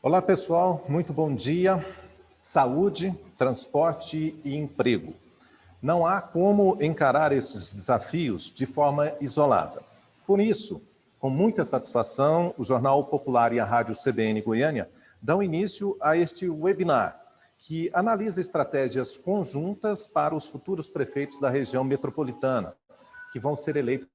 Olá, pessoal. Muito bom dia. Saúde, transporte e emprego. Não há como encarar esses desafios de forma isolada. Por isso, com muita satisfação, o Jornal Popular e a Rádio CBN Goiânia dão início a este webinar, que analisa estratégias conjuntas para os futuros prefeitos da região metropolitana, que vão ser eleitos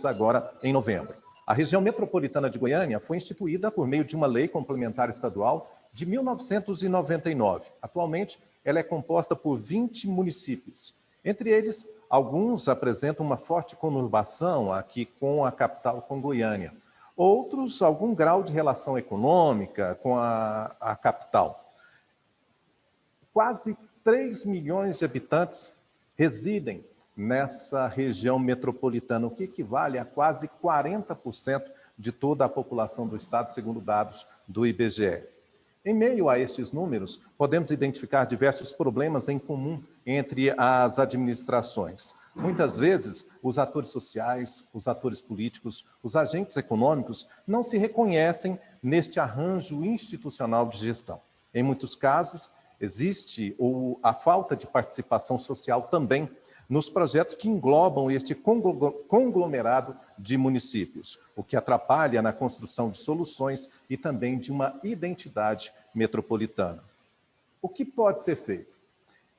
agora em novembro. A região metropolitana de Goiânia foi instituída por meio de uma lei complementar estadual de 1999. Atualmente, ela é composta por 20 municípios. Entre eles, alguns apresentam uma forte conurbação aqui com a capital, com Goiânia. Outros, algum grau de relação econômica com a capital. Quase 3 milhões de habitantes residem nessa região metropolitana, o que equivale a quase 40% de toda a população do estado, segundo dados do IBGE. Em meio a estes números, podemos identificar diversos problemas em comum entre as administrações. Muitas vezes, os atores sociais, os atores políticos, os agentes econômicos não se reconhecem neste arranjo institucional de gestão. Em muitos casos, existe a falta de participação social também nos projetos que englobam este conglomerado de municípios, o que atrapalha na construção de soluções e também de uma identidade metropolitana. O que pode ser feito?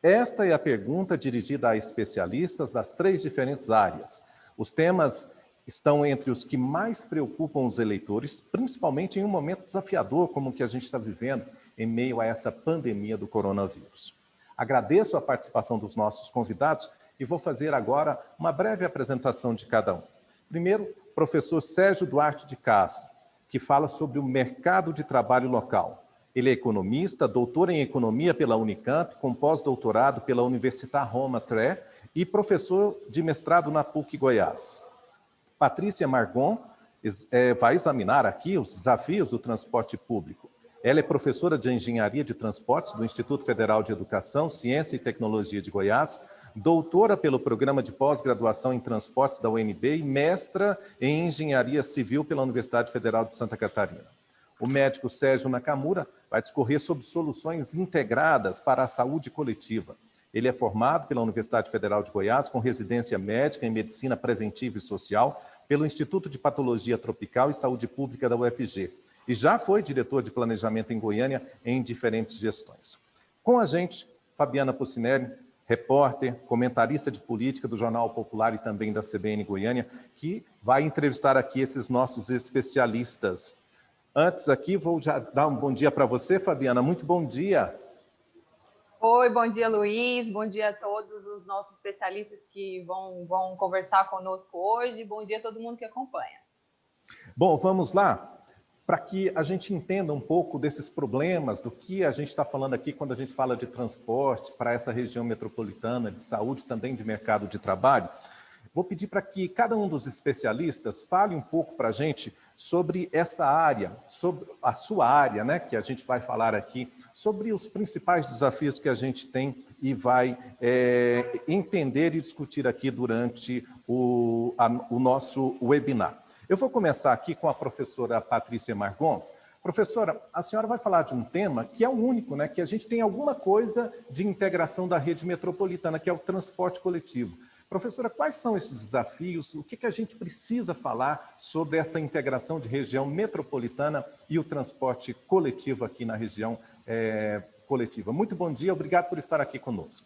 Esta é a pergunta dirigida a especialistas das 3 diferentes áreas. Os temas estão entre os que mais preocupam os eleitores, principalmente em um momento desafiador como o que a gente está vivendo em meio a essa pandemia do coronavírus. Agradeço a participação dos nossos convidados e vou fazer agora uma breve apresentação de cada um. Primeiro, professor Sérgio Duarte de Castro, que fala sobre o mercado de trabalho local. Ele é economista, doutor em economia pela Unicamp, com pós-doutorado pela Università Roma Tre e professor de mestrado na PUC Goiás. Patrícia Margon vai examinar aqui os desafios do transporte público. Ela é professora de Engenharia de Transportes do Instituto Federal de Educação, Ciência e Tecnologia de Goiás, doutora pelo Programa de Pós-Graduação em Transportes da UNB e mestra em Engenharia Civil pela Universidade Federal de Santa Catarina. O médico Sérgio Nakamura vai discorrer sobre soluções integradas para a saúde coletiva. Ele é formado pela Universidade Federal de Goiás, com residência médica em Medicina Preventiva e Social, pelo Instituto de Patologia Tropical e Saúde Pública da UFG, e já foi diretor de planejamento em Goiânia em diferentes gestões. Com a gente, Fabiana Pucinelli, repórter, comentarista de política do Jornal Popular e também da CBN Goiânia, que vai entrevistar aqui esses nossos especialistas. Antes aqui, vou já dar um bom dia para você, Fabiana. Muito bom dia. Oi, bom dia, Luiz. Bom dia a todos os nossos especialistas que vão conversar conosco hoje. Bom dia a todo mundo que acompanha. Bom, vamos lá. Para que a gente entenda um pouco desses problemas, do que a gente está falando aqui quando a gente fala de transporte para essa região metropolitana, de saúde, também de mercado de trabalho, vou pedir para que cada um dos especialistas fale um pouco para a gente sobre essa área, sobre a sua área, né, que a gente vai falar aqui, sobre os principais desafios que a gente tem e vai entender e discutir aqui durante o nosso webinar. Eu vou começar aqui com a professora Patrícia Margon. Professora, a senhora vai falar de um tema que é o único, né, que a gente tem alguma coisa de integração da rede metropolitana, que é o transporte coletivo. Professora, quais são esses desafios? O que a gente precisa falar sobre essa integração de região metropolitana e o transporte coletivo aqui na região coletiva? Muito bom dia, obrigado por estar aqui conosco.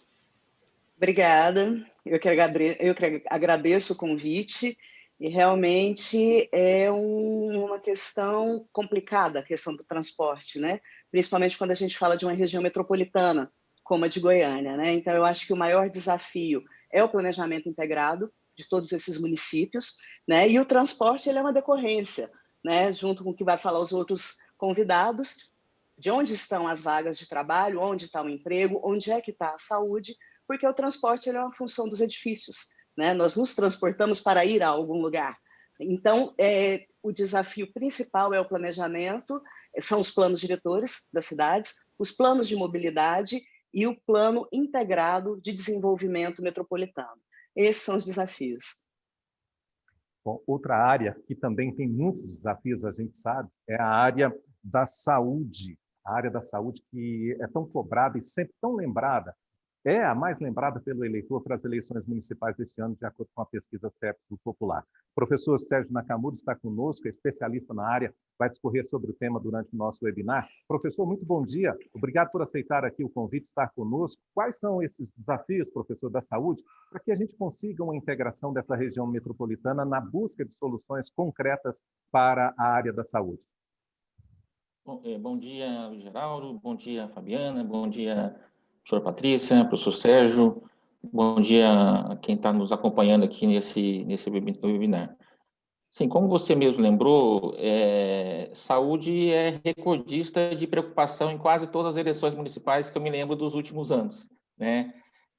Obrigada, eu que agradeço o convite. E realmente é uma questão complicada, a questão do transporte, né? Principalmente quando a gente fala de uma região metropolitana, como a de Goiânia, né? Então, eu acho que o maior desafio é o planejamento integrado de todos esses municípios, né? E o transporte, ele é uma decorrência, né? Junto com o que vai falar os outros convidados, de onde estão as vagas de trabalho, onde está o emprego, onde é que está a saúde, porque o transporte ele é uma função dos edifícios, né? Nós nos transportamos para ir a algum lugar. Então, o desafio principal é o planejamento, são os planos diretores das cidades, os planos de mobilidade e o plano integrado de desenvolvimento metropolitano. Esses são os desafios. Bom, outra área que também tem muitos desafios, a gente sabe, é a área da saúde, a área da saúde que é tão cobrada e sempre tão lembrada, é a mais lembrada pelo eleitor para as eleições municipais deste ano, de acordo com a pesquisa CEPES do Popular. O professor Sérgio Nakamura está conosco, é especialista na área, vai discorrer sobre o tema durante o nosso webinar. Professor, muito bom dia. Obrigado por aceitar aqui o convite, estar conosco. Quais são esses desafios, professor, da saúde, para que a gente consiga uma integração dessa região metropolitana na busca de soluções concretas para a área da saúde? Bom dia, Geraldo. Bom dia, Fabiana. Bom dia, professora Patrícia, professor Sérgio. Bom dia a quem está nos acompanhando aqui nesse webinar. Sim, como você mesmo lembrou, saúde é recordista de preocupação em quase todas as eleições municipais que eu me lembro dos últimos anos, né?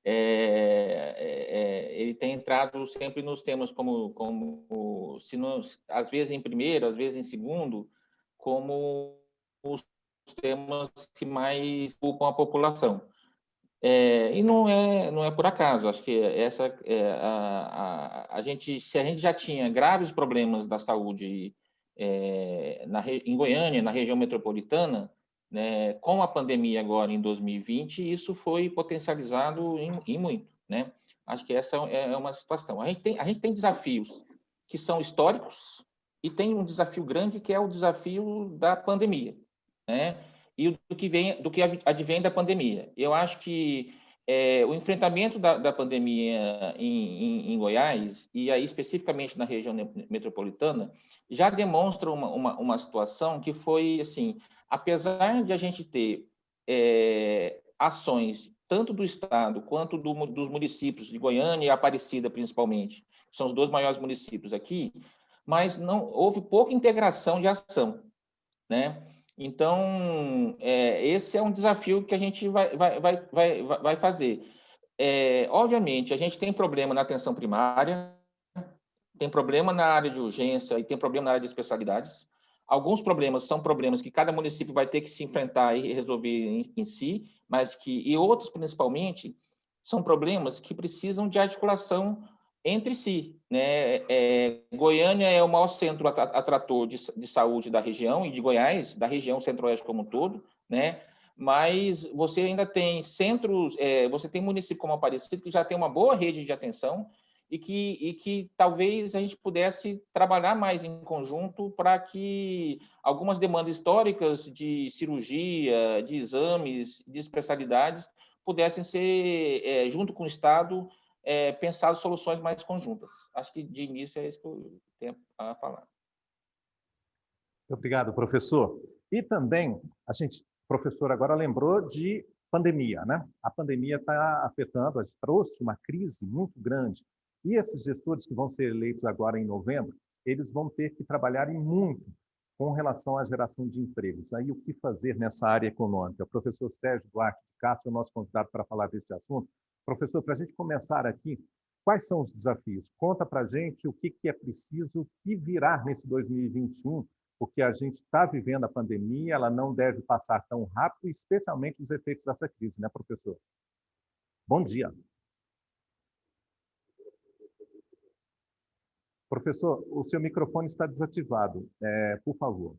Ele tem entrado sempre nos temas como se não, às vezes em primeiro, às vezes em segundo, como os temas que mais ocupam a população. E não é por acaso. Acho que se a gente já tinha graves problemas da saúde em Goiânia, na região metropolitana, né, com a pandemia agora em 2020, isso foi potencializado em muito, né? Acho que essa é uma situação. A gente tem desafios que são históricos e tem um desafio grande que é o desafio da pandemia, né? E do que advém da pandemia. Eu acho que o enfrentamento da pandemia em Goiás, e aí especificamente na região metropolitana, já demonstra uma situação que foi, assim, apesar de a gente ter ações tanto do Estado quanto dos municípios de Goiânia e Aparecida, principalmente, que são os dois maiores municípios aqui, mas não houve pouca integração de ação, né? Então, esse é um desafio que a gente vai fazer. Obviamente, a gente tem problema na atenção primária, tem problema na área de urgência e tem problema na área de especialidades. Alguns problemas são problemas que cada município vai ter que se enfrentar e resolver em si, e outros, principalmente, são problemas que precisam de articulação entre si, né? Goiânia é o maior centro atrator de saúde da região e de Goiás, da região centro-oeste como um todo, né? Mas você ainda tem centros, você tem município como Aparecida que já tem uma boa rede de atenção e que talvez a gente pudesse trabalhar mais em conjunto para que algumas demandas históricas de cirurgia, de exames, de especialidades pudessem ser, junto com o Estado, pensar soluções mais conjuntas. Acho que, de início, é isso que eu tenho a falar. Obrigado, professor. E também, o professor agora lembrou de pandemia, né? A pandemia está afetando, a gente trouxe uma crise muito grande. E esses gestores que vão ser eleitos agora em novembro, eles vão ter que trabalhar em muito com relação à geração de empregos. Aí, o que fazer nessa área econômica? O professor Sérgio Duarte de Castro é o nosso convidado para falar deste assunto. Professor, para a gente começar aqui, quais são os desafios? Conta para a gente o que é preciso, o que virá nesse 2021, porque a gente está vivendo a pandemia, ela não deve passar tão rápido, especialmente os efeitos dessa crise, né, professor? Bom dia. Professor, o seu microfone está desativado, por favor.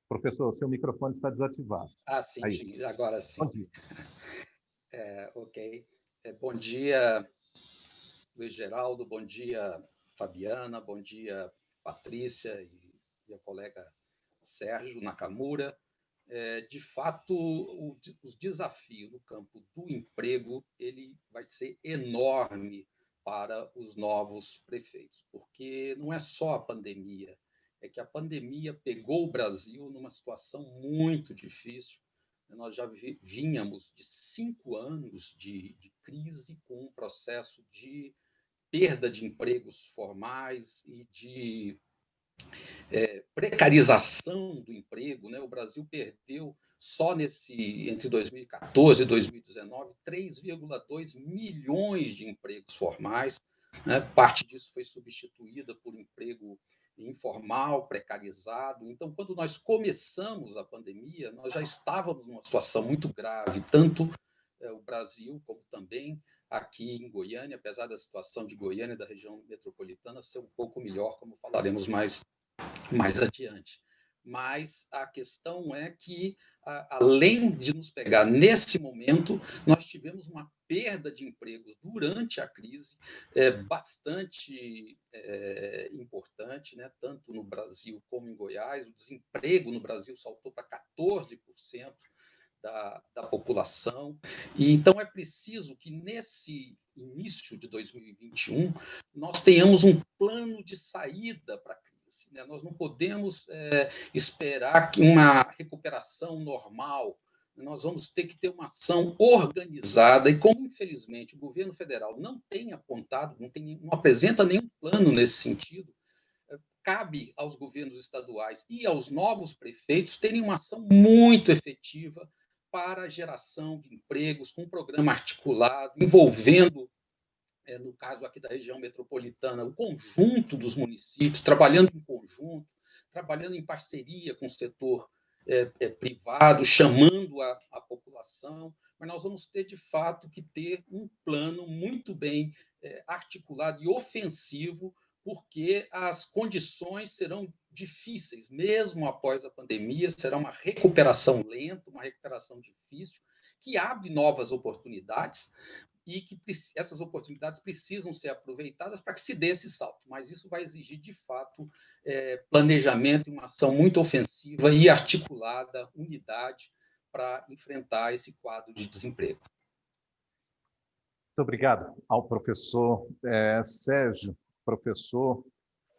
Professor, o seu microfone está desativado. Sim, aí. Agora sim. Bom dia. Ok. Bom dia, Luiz Geraldo, bom dia, Fabiana, bom dia, Patrícia e a colega Sérgio Nakamura. De fato, os desafios no campo do emprego ele vai ser enorme para os novos prefeitos, porque não é só a pandemia, é que a pandemia pegou o Brasil numa situação muito difícil. Nós já vínhamos de 5 anos de crise, com um processo de perda de empregos formais e de precarização do emprego, né? O Brasil perdeu só entre 2014 e 2019 3,2 milhões de empregos formais, né? Parte disso foi substituída por emprego informal, precarizado. Então, quando nós começamos a pandemia, nós já estávamos numa situação muito grave, tanto o Brasil como também aqui em Goiânia, apesar da situação de Goiânia, da região metropolitana, ser um pouco melhor, como falaremos mais adiante. mas a questão é que, além de nos pegar nesse momento, nós tivemos uma perda de empregos durante a crise bastante importante, né? Tanto no Brasil como em Goiás. O desemprego no Brasil saltou para 14% da população. E então é preciso que, nesse início de 2021, nós tenhamos um plano de saída para a crise. Né? Nós não podemos esperar que uma recuperação normal. Nós vamos ter que ter uma ação organizada, e como, infelizmente, o governo federal não tem apontado, não apresenta nenhum plano nesse sentido, cabe aos governos estaduais e aos novos prefeitos terem uma ação muito efetiva para a geração de empregos, com um programa articulado, envolvendo, no caso aqui da região metropolitana, o conjunto dos municípios, trabalhando em conjunto, trabalhando em parceria com o setor privado, chamando a população, mas nós vamos ter, de fato, que ter um plano muito bem articulado e ofensivo, porque as condições serão difíceis, mesmo após a pandemia, será uma recuperação lenta, uma recuperação difícil, que abre novas oportunidades, e que essas oportunidades precisam ser aproveitadas para que se dê esse salto. Mas isso vai exigir, de fato, planejamento e uma ação muito ofensiva e articulada, unidade, para enfrentar esse quadro de desemprego. Muito obrigado ao professor Sérgio, professor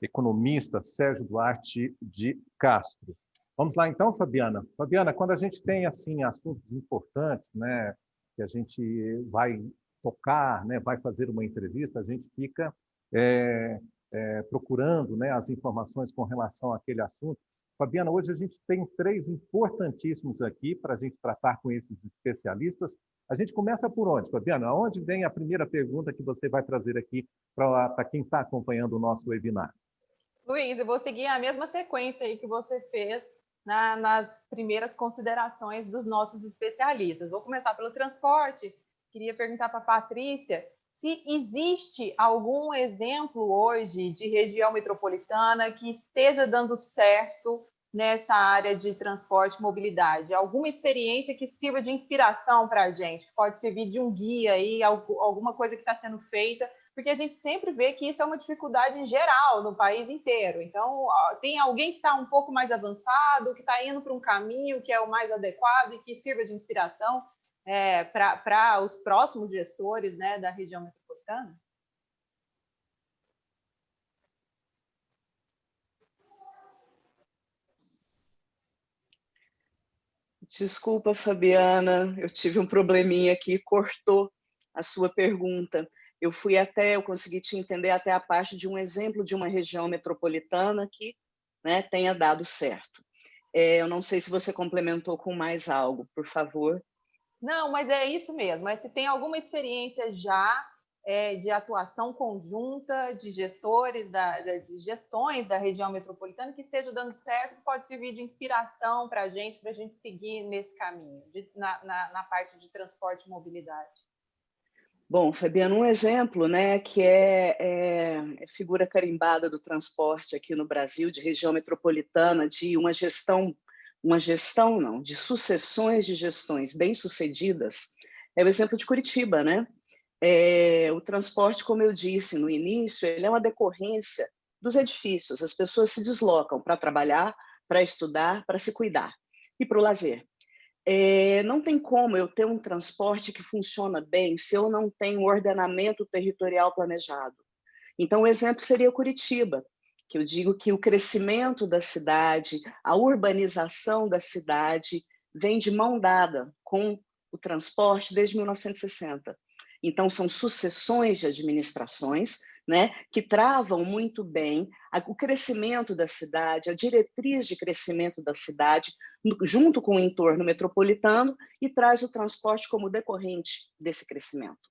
economista Sérgio Duarte de Castro. Vamos lá então, Fabiana. Fabiana, quando a gente tem assim assuntos importantes, né, que a gente vai tocar, né, vai fazer uma entrevista, a gente fica procurando, né, as informações com relação àquele assunto. Fabiana, hoje a gente tem 3 importantíssimos aqui para a gente tratar com esses especialistas. A gente começa por onde, Fabiana? Aonde vem a primeira pergunta que você vai trazer aqui para quem está acompanhando o nosso webinar? Luiz, eu vou seguir a mesma sequência aí que você fez nas primeiras considerações dos nossos especialistas. Vou começar pelo transporte. Queria perguntar para a Patrícia se existe algum exemplo hoje de região metropolitana que esteja dando certo nessa área de transporte e mobilidade. Alguma experiência que sirva de inspiração para a gente, pode servir de um guia aí, alguma coisa que está sendo feita, porque a gente sempre vê que isso é uma dificuldade em geral no país inteiro. Então, tem alguém que está um pouco mais avançado, que está indo para um caminho que é o mais adequado e que sirva de inspiração para os próximos gestores, né, da região metropolitana? Desculpa, Fabiana, eu tive um probleminha aqui, cortou a sua pergunta. Eu consegui te entender até a parte de um exemplo de uma região metropolitana que, né, tenha dado certo. Eu não sei se você complementou com mais algo, por favor. Não, mas é isso mesmo. Mas se tem alguma experiência já de atuação conjunta de gestores, de gestões da região metropolitana que esteja dando certo, que pode servir de inspiração para a gente seguir nesse caminho, na parte de transporte e mobilidade. Bom, Fabiana, um exemplo, né, que é figura carimbada do transporte aqui no Brasil, de região metropolitana, de de sucessões de gestões bem-sucedidas, é o exemplo de Curitiba, né? O transporte, como eu disse no início, ele é uma decorrência dos edifícios. As pessoas se deslocam para trabalhar, para estudar, para se cuidar e para o lazer. Não tem como eu ter um transporte que funciona bem se eu não tenho um ordenamento territorial planejado. Então, o exemplo seria Curitiba, que eu digo que o crescimento da cidade, a urbanização da cidade, vem de mão dada com o transporte desde 1960. Então, são sucessões de administrações, né, que travam muito bem o crescimento da cidade, a diretriz de crescimento da cidade, junto com o entorno metropolitano, e traz o transporte como decorrente desse crescimento.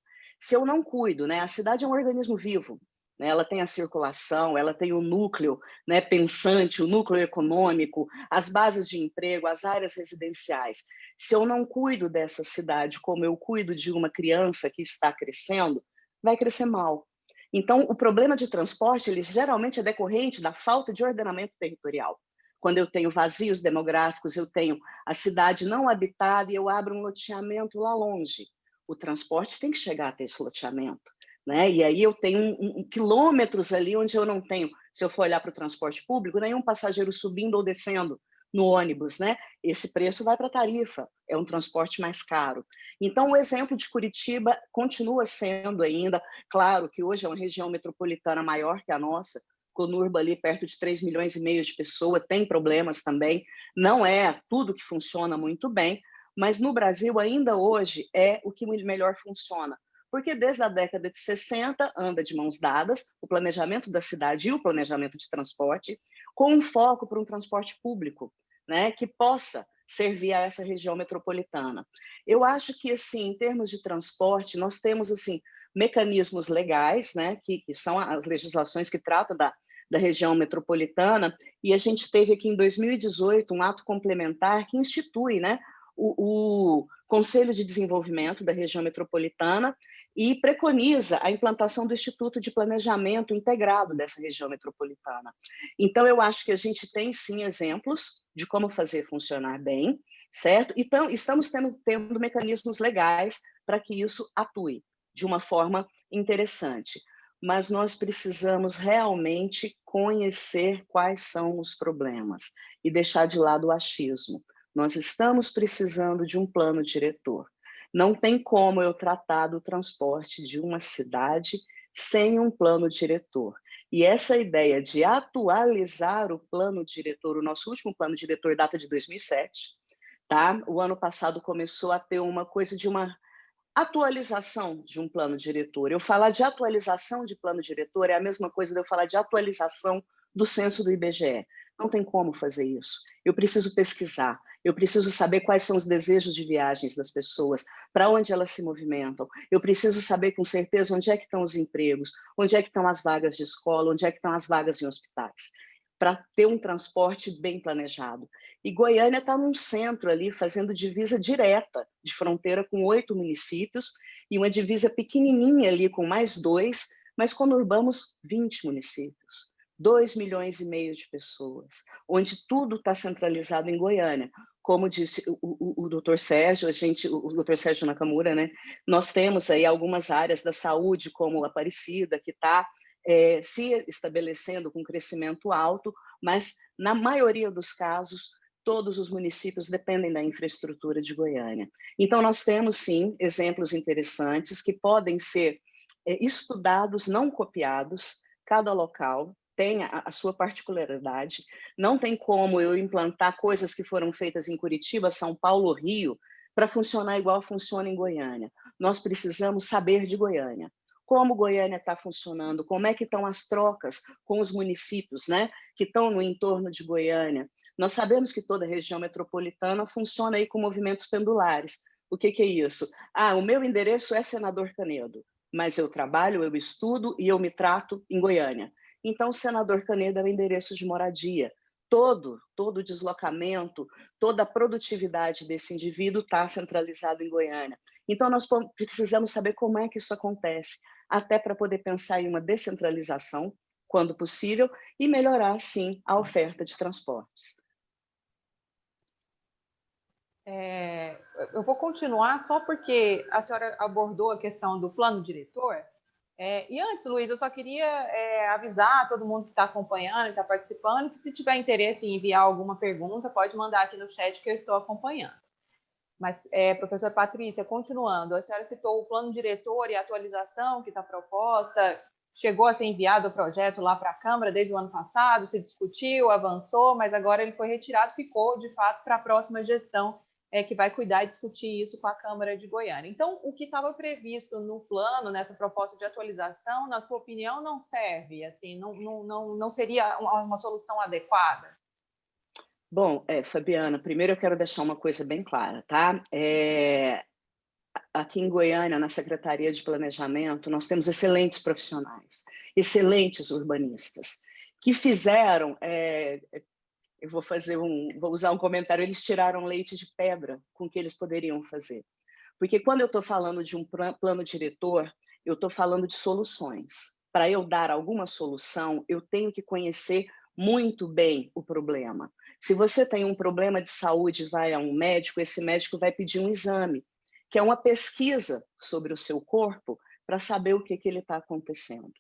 Se eu não cuido, né, a cidade é um organismo vivo, né, ela tem a circulação, ela tem o núcleo, né, pensante, o núcleo econômico, as bases de emprego, as áreas residenciais. Se eu não cuido dessa cidade como eu cuido de uma criança que está crescendo, vai crescer mal. Então, o problema de transporte, ele geralmente é decorrente da falta de ordenamento territorial. quando eu tenho vazios demográficos, eu tenho a cidade não habitada e eu abro um loteamento lá longe. O transporte tem que chegar até esse loteamento, né? E aí eu tenho quilômetros ali onde eu não tenho, se eu for olhar para o transporte público, nenhum passageiro subindo ou descendo no ônibus, né? Esse preço vai para a tarifa, é um transporte mais caro. Então, o exemplo de Curitiba continua sendo ainda, claro que hoje é uma região metropolitana maior que a nossa, Conurba ali perto de 3,5 milhões de pessoas, tem problemas também, não é tudo que funciona muito bem, mas no Brasil ainda hoje é o que melhor funciona, porque desde a década de 60 anda de mãos dadas o planejamento da cidade e o planejamento de transporte, com um foco para um transporte público, né, que possa servir a essa região metropolitana. Eu acho que, assim, em termos de transporte, nós temos, assim, mecanismos legais, né, que são as legislações que tratam da região metropolitana, e a gente teve aqui em 2018 um ato complementar que institui, né, o Conselho de Desenvolvimento da região metropolitana e preconiza a implantação do Instituto de Planejamento Integrado dessa região metropolitana. Então, eu acho que a gente tem, sim, exemplos de como fazer funcionar bem, certo? Então, estamos tendo mecanismos legais para que isso atue de uma forma interessante. Mas nós precisamos realmente conhecer quais são os problemas e deixar de lado o achismo. Nós estamos precisando de um plano diretor. Não tem como eu tratar do transporte de uma cidade sem um plano diretor. E essa ideia de atualizar o plano diretor, o nosso último plano diretor data de 2007, tá? O ano passado começou a ter uma coisa de uma atualização de um plano diretor. Eu falar de atualização de plano diretor é a mesma coisa de eu falar de atualização do censo do IBGE. Não tem como fazer isso. Eu preciso pesquisar, eu preciso saber quais são os desejos de viagens das pessoas, para onde elas se movimentam. Eu preciso saber com certeza onde é que estão os empregos, onde é que estão as vagas de escola, onde é que estão as vagas em hospitais, para ter um transporte bem planejado. E Goiânia está num centro ali, fazendo divisa direta, de fronteira com 8 municípios, e uma divisa pequenininha ali com mais 2, mas conurbamos 20 municípios. 2,5 milhões de pessoas, onde tudo está centralizado em Goiânia. Como disse o doutor Sérgio, o doutor Sérgio Nakamura, né? Nós temos aí algumas áreas da saúde, como Aparecida, que está se estabelecendo com crescimento alto, mas, na maioria dos casos, todos os municípios dependem da infraestrutura de Goiânia. Então, nós temos, sim, exemplos interessantes que podem ser estudados, não copiados, cada local tem a sua particularidade, não tem como eu implantar coisas que foram feitas em Curitiba, São Paulo, Rio, para funcionar igual funciona em Goiânia. Nós precisamos saber de Goiânia, como Goiânia está funcionando, como é que estão as trocas com os municípios, né, que estão no entorno de Goiânia. Nós sabemos que toda a região metropolitana funciona aí com movimentos pendulares. O que é isso? O meu endereço é Senador Canedo, mas eu trabalho, eu estudo e eu me trato em Goiânia. Então, o Senador Canedo é o endereço de moradia. Todo o deslocamento, toda a produtividade desse indivíduo está centralizado em Goiânia. Então, nós precisamos saber como é que isso acontece, até para poder pensar em uma descentralização, quando possível, e melhorar, sim, a oferta de transportes. Eu vou continuar só porque a senhora abordou a questão do plano diretor. E antes, Luiz, eu só queria avisar todo mundo que está acompanhando e está participando que, se tiver interesse em enviar alguma pergunta, pode mandar aqui no chat que eu estou acompanhando. Mas, professora Patrícia, continuando, a senhora citou o plano diretor e a atualização que está proposta. Chegou a ser enviado o projeto lá para a Câmara desde o ano passado, se discutiu, avançou, mas agora ele foi retirado, ficou, de fato, para a próxima gestão que vai cuidar e discutir isso com a Câmara de Goiânia. Então, o que estava previsto no plano, nessa proposta de atualização, na sua opinião, não serve? Assim, não seria uma solução adequada? Bom, Fabiana, primeiro eu quero deixar uma coisa bem clara, tá? Aqui em Goiânia, na Secretaria de Planejamento, nós temos excelentes profissionais, excelentes urbanistas, que fizeram... eu vou usar um comentário, eles tiraram leite de pedra com o que eles poderiam fazer. Porque quando eu estou falando de um plano diretor, eu estou falando de soluções. Para eu dar alguma solução, eu tenho que conhecer muito bem o problema. Se você tem um problema de saúde e vai a um médico, esse médico vai pedir um exame, que é uma pesquisa sobre o seu corpo para saber o que ele está acontecendo.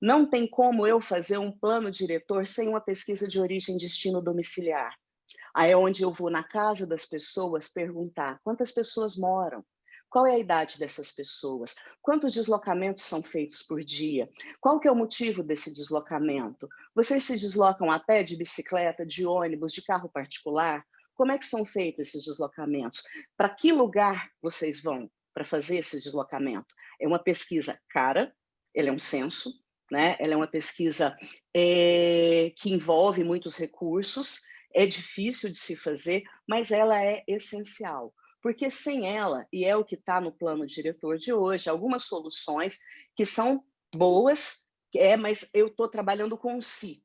Não tem como eu fazer um plano diretor sem uma pesquisa de origem e destino domiciliar. Aí é onde eu vou na casa das pessoas perguntar quantas pessoas moram, qual é a idade dessas pessoas, quantos deslocamentos são feitos por dia, qual que é o motivo desse deslocamento, vocês se deslocam a pé, de bicicleta, de ônibus, de carro particular? Como é que são feitos esses deslocamentos? Para que lugar vocês vão para fazer esse deslocamento? É uma pesquisa cara, ele é um censo, né? Ela é uma pesquisa que envolve muitos recursos, é difícil de se fazer, mas ela é essencial. Porque sem ela, e é o que está no plano diretor de hoje, algumas soluções que são boas, mas eu estou trabalhando com o si.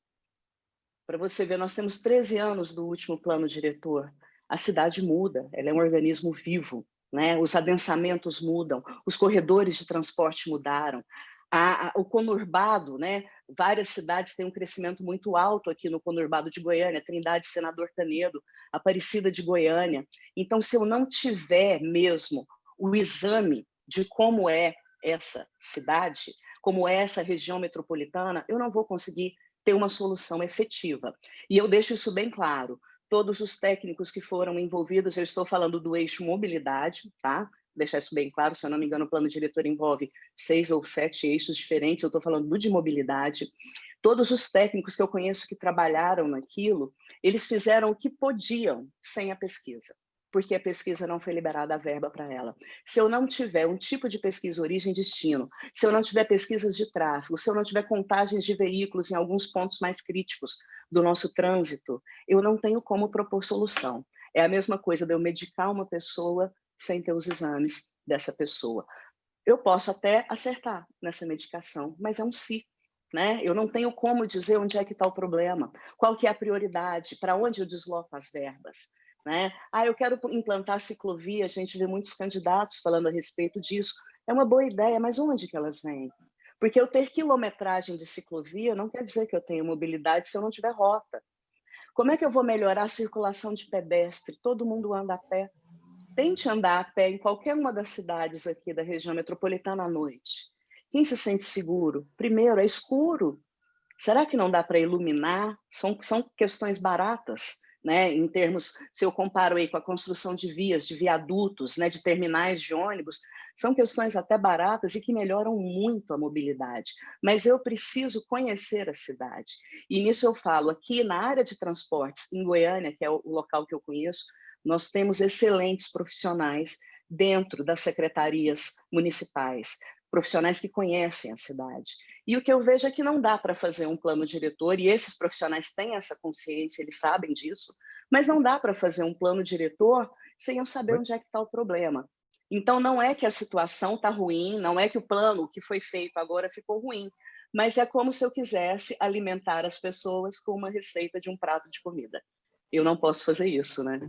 Para você ver, nós temos 13 anos do último plano diretor. A cidade muda, ela é um organismo vivo, né? Os adensamentos mudam, os corredores de transporte mudaram. O conurbado, né? Várias cidades têm um crescimento muito alto aqui no conurbado de Goiânia, Trindade, Senador Canedo, Aparecida de Goiânia. Então, se eu não tiver mesmo o exame de como é essa cidade, como é essa região metropolitana, eu não vou conseguir ter uma solução efetiva. E eu deixo isso bem claro. Todos os técnicos que foram envolvidos, eu estou falando do eixo mobilidade, tá? Deixar isso bem claro, se eu não me engano, o plano diretor envolve 6 ou 7 eixos diferentes, eu estou falando do de mobilidade. Todos os técnicos que eu conheço que trabalharam naquilo, eles fizeram o que podiam sem a pesquisa, porque a pesquisa não foi liberada a verba para ela. Se eu não tiver um tipo de pesquisa origem e destino, se eu não tiver pesquisas de tráfego, se eu não tiver contagens de veículos em alguns pontos mais críticos do nosso trânsito, eu não tenho como propor solução. É a mesma coisa de eu medicar uma pessoa sem ter os exames dessa pessoa. Eu posso até acertar nessa medicação, mas é um si, né? Eu não tenho como dizer onde é que está o problema, qual que é a prioridade, para onde eu desloco as verbas, né? Eu quero implantar ciclovia, a gente vê muitos candidatos falando a respeito disso. É uma boa ideia, mas onde que elas vêm? Porque eu ter quilometragem de ciclovia não quer dizer que eu tenho mobilidade se eu não tiver rota. Como é que eu vou melhorar a circulação de pedestre? Todo mundo anda a pé. Tente andar a pé em qualquer uma das cidades aqui da região metropolitana à noite. Quem se sente seguro? Primeiro, é escuro. Será que não dá para iluminar? São questões baratas, né? Em termos, se eu comparo aí com a construção de vias, de viadutos, né, de terminais de ônibus, são questões até baratas e que melhoram muito a mobilidade. Mas eu preciso conhecer a cidade. E nisso eu falo, aqui na área de transportes, em Goiânia, que é o local que eu conheço, nós temos excelentes profissionais dentro das secretarias municipais, profissionais que conhecem a cidade. E o que eu vejo é que não dá para fazer um plano diretor, e esses profissionais têm essa consciência, eles sabem disso, mas não dá para fazer um plano diretor sem eu saber onde é que está o problema. Então, não é que a situação está ruim, não é que o plano que foi feito agora ficou ruim, mas é como se eu quisesse alimentar as pessoas com uma receita de um prato de comida. Eu não posso fazer isso, né?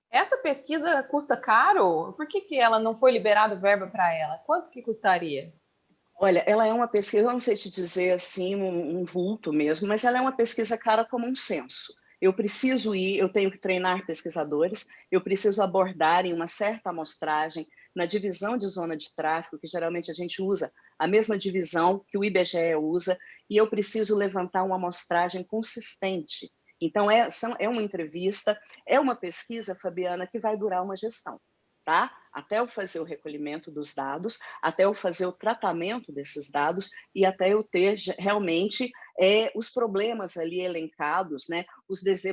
Essa pesquisa custa caro? Por que ela não foi liberada verba para ela? Quanto que custaria? Olha, ela é uma pesquisa, eu não sei te dizer assim, um vulto mesmo, mas ela é uma pesquisa cara como um censo. Eu preciso ir, eu tenho que treinar pesquisadores, eu preciso abordar em uma certa amostragem, na divisão de zona de tráfego, que geralmente a gente usa a mesma divisão que o IBGE usa, e eu preciso levantar uma amostragem consistente. Então, é uma entrevista, é uma pesquisa, Fabiana, que vai durar uma gestão, tá? Até eu fazer o recolhimento dos dados, até eu fazer o tratamento desses dados e até eu ter realmente os problemas ali elencados, né?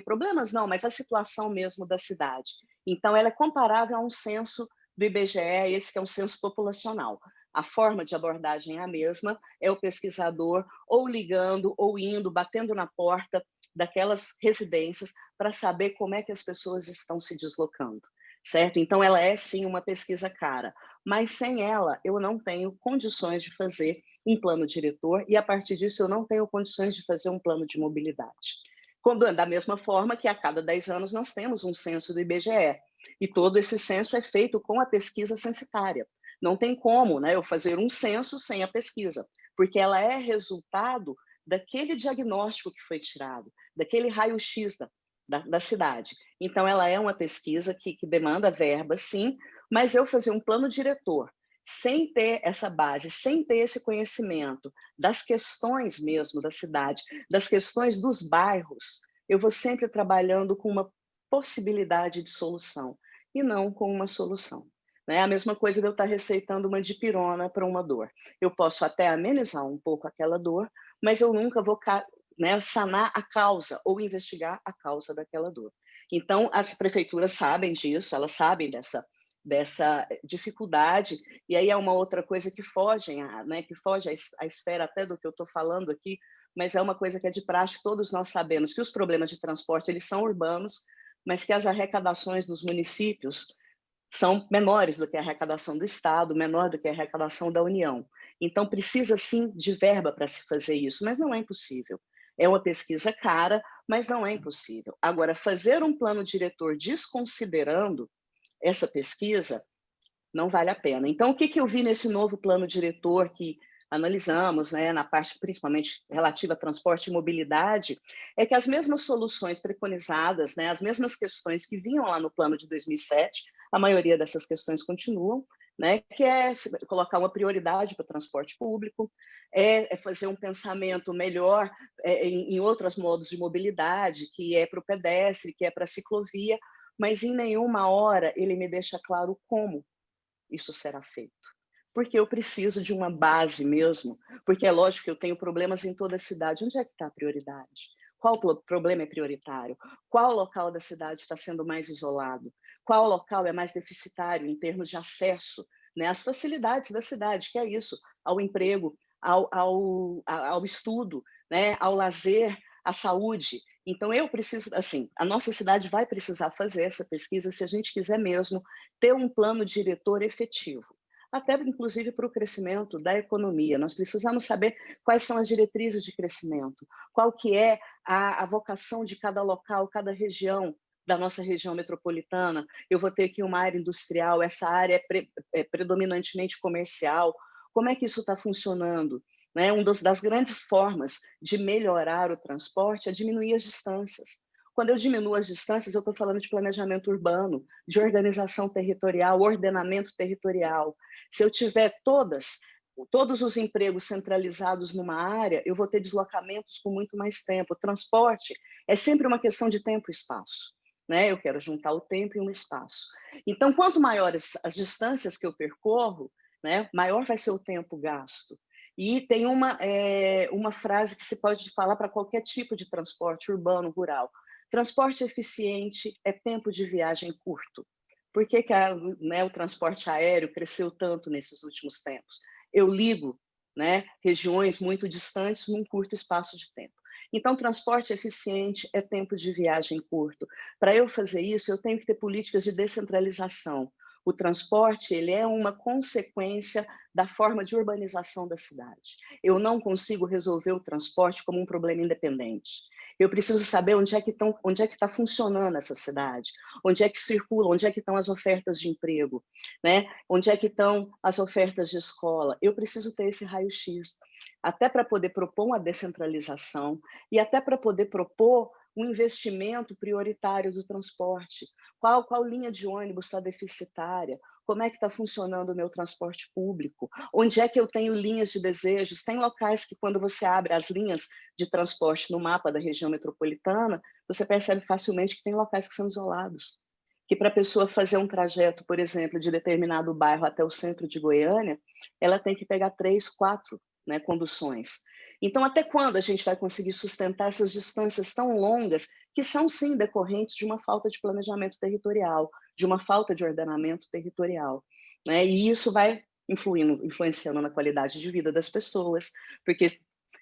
Problemas não, mas a situação mesmo da cidade. Então, ela é comparável a um censo do IBGE, esse que é um censo populacional. A forma de abordagem é a mesma, é o pesquisador ou ligando, ou indo, batendo na porta daquelas residências para saber como é que as pessoas estão se deslocando, certo? Então, ela é, sim, uma pesquisa cara, mas sem ela, eu não tenho condições de fazer um plano diretor e, a partir disso, eu não tenho condições de fazer um plano de mobilidade. Da mesma forma que a cada 10 anos nós temos um censo do IBGE, e todo esse censo é feito com a pesquisa censitária. Não tem como, né, eu fazer um censo sem a pesquisa, porque ela é resultado daquele diagnóstico que foi tirado, daquele raio-x da cidade. Então, ela é uma pesquisa que demanda verba, sim, mas eu fazer um plano diretor sem ter essa base, sem ter esse conhecimento das questões mesmo da cidade, das questões dos bairros, eu vou sempre trabalhando com uma possibilidade de solução e não com uma solução. É a mesma coisa de eu estar receitando uma dipirona para uma dor. Eu posso até amenizar um pouco aquela dor, mas eu nunca vou sanar a causa ou investigar a causa daquela dor. Então, as prefeituras sabem disso, elas sabem dessa dificuldade, e aí é uma outra coisa que foge à esfera até do que eu estou falando aqui, mas é uma coisa que é de praxe, todos nós sabemos que os problemas de transporte eles são urbanos, mas que as arrecadações dos municípios são menores do que a arrecadação do Estado, menor do que a arrecadação da União. Então, precisa, sim, de verba para se fazer isso, mas não é impossível. É uma pesquisa cara, mas não é impossível. Agora, fazer um plano diretor desconsiderando essa pesquisa não vale a pena. Então, o que eu vi nesse novo plano diretor que analisamos, na parte principalmente relativa a transporte e mobilidade, é que as mesmas soluções preconizadas, as mesmas questões que vinham lá no plano de 2007, a maioria dessas questões continuam, que é colocar uma prioridade para o transporte público, é fazer um pensamento melhor em outros modos de mobilidade, que é para o pedestre, que é para a ciclovia, mas em nenhuma hora ele me deixa claro como isso será feito. Porque eu preciso de uma base mesmo, porque é lógico que eu tenho problemas em toda a cidade. Onde é que está a prioridade? Qual problema é prioritário? Qual local da cidade está sendo mais isolado? Qual local é mais deficitário em termos de acesso, às facilidades da cidade, que é isso, ao emprego, ao estudo, ao lazer, à saúde. Então, eu preciso, assim, a nossa cidade vai precisar fazer essa pesquisa se a gente quiser mesmo ter um plano diretor efetivo, até inclusive para o crescimento da economia. Nós precisamos saber quais são as diretrizes de crescimento, qual que é a vocação de cada local, cada região da nossa região metropolitana. Eu vou ter aqui uma área industrial, essa área é predominantemente comercial. Como é que isso está funcionando? Uma das grandes formas de melhorar o transporte é diminuir as distâncias. Quando eu diminuo as distâncias, eu estou falando de planejamento urbano, de organização territorial, ordenamento territorial. Se eu tiver todos os empregos centralizados numa área, eu vou ter deslocamentos com muito mais tempo. O transporte é sempre uma questão de tempo e espaço. Eu quero juntar o tempo e um espaço. Então, quanto maiores as distâncias que eu percorro, maior vai ser o tempo gasto. E tem uma frase que se pode falar para qualquer tipo de transporte urbano, rural. Transporte eficiente é tempo de viagem curto. Por que o transporte aéreo cresceu tanto nesses últimos tempos? Eu ligo regiões muito distantes num curto espaço de tempo. Então, transporte eficiente é tempo de viagem curto. Para eu fazer isso, eu tenho que ter políticas de descentralização. O transporte ele é uma consequência da forma de urbanização da cidade. Eu não consigo resolver o transporte como um problema independente. Eu preciso saber onde é que está funcionando essa cidade, onde é que circula, onde é que estão as ofertas de emprego, onde é que estão as ofertas de escola. Eu preciso ter esse raio-x, até para poder propor uma descentralização e até para poder propor um investimento prioritário do transporte. Qual linha de ônibus está deficitária? Como é que está funcionando o meu transporte público? Onde é que eu tenho linhas de desejos? Tem locais que, quando você abre as linhas de transporte no mapa da região metropolitana, você percebe facilmente que tem locais que são isolados. Que para a pessoa fazer um trajeto, por exemplo, de determinado bairro até o centro de Goiânia, ela tem que pegar 3, 4 conduções. Então, até quando a gente vai conseguir sustentar essas distâncias tão longas, que são, sim, decorrentes de uma falta de planejamento territorial, de uma falta de ordenamento territorial? E isso vai influenciando na qualidade de vida das pessoas, porque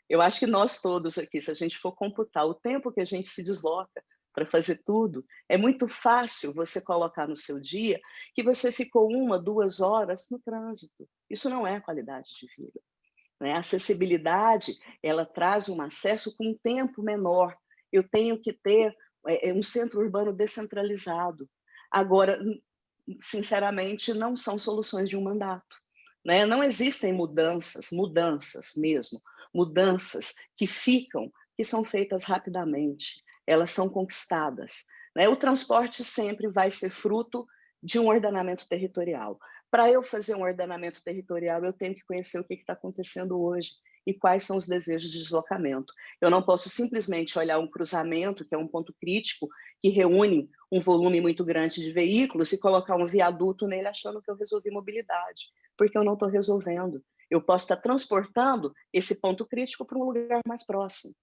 eu acho que nós todos aqui, se a gente for computar o tempo que a gente se desloca para fazer tudo, é muito fácil você colocar no seu dia que você ficou 1, 2 horas no trânsito. Isso não é qualidade de vida. A acessibilidade, ela traz um acesso com um tempo menor. Eu tenho que ter um centro urbano descentralizado. Agora, sinceramente, não são soluções de um mandato. Não existem mudanças mesmo, mudanças que são feitas rapidamente. elas são conquistadas, né? O transporte sempre vai ser fruto de um ordenamento territorial. Para eu fazer um ordenamento territorial, eu tenho que conhecer o que está acontecendo hoje e quais são os desejos de deslocamento. Eu não posso simplesmente olhar um cruzamento, que é um ponto crítico, que reúne um volume muito grande de veículos, e colocar um viaduto nele achando que eu resolvi mobilidade, porque eu não estou resolvendo. Eu posso estar transportando esse ponto crítico para um lugar mais próximo.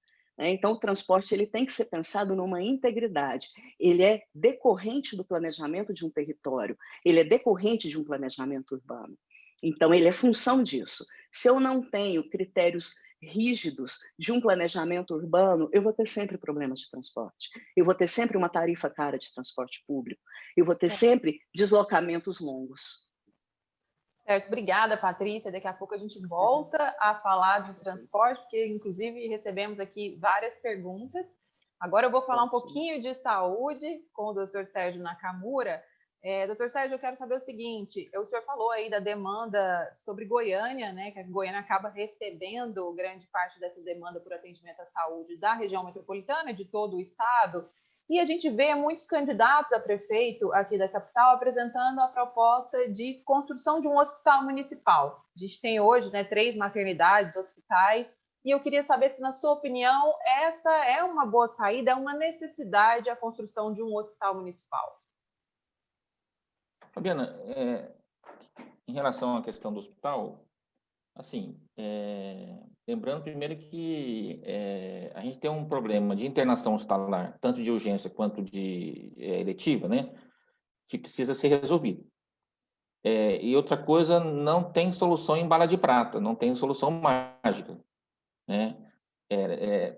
Então, o transporte ele tem que ser pensado numa integridade. Ele é decorrente do planejamento de um território, ele é decorrente de um planejamento urbano. Então, ele é função disso. Se eu não tenho critérios rígidos de um planejamento urbano, eu vou ter sempre problemas de transporte. Eu vou ter sempre uma tarifa cara de transporte público. Eu vou ter sempre deslocamentos longos. Certo, obrigada, Patrícia. Daqui a pouco a gente volta a falar de transporte, porque, inclusive, recebemos aqui várias perguntas. Agora eu vou falar um pouquinho de saúde com o Dr. Sérgio Nakamura. Dr. Sérgio, eu quero saber o seguinte, o senhor falou aí da demanda sobre Goiânia, né, que a Goiânia acaba recebendo grande parte dessa demanda por atendimento à saúde da região metropolitana, de todo o estado. E a gente vê muitos candidatos a prefeito aqui da capital apresentando a proposta de construção de um hospital municipal. A gente tem hoje, né, 3 maternidades, hospitais, e eu queria saber se, na sua opinião, essa é uma boa saída, é uma necessidade a construção de um hospital municipal. Fabiana, em relação à questão do hospital, assim, lembrando primeiro que a gente tem um problema de internação hospitalar, tanto de urgência quanto de eletiva, né, que precisa ser resolvido. E outra coisa, não tem solução em bala de prata, não tem solução mágica, né?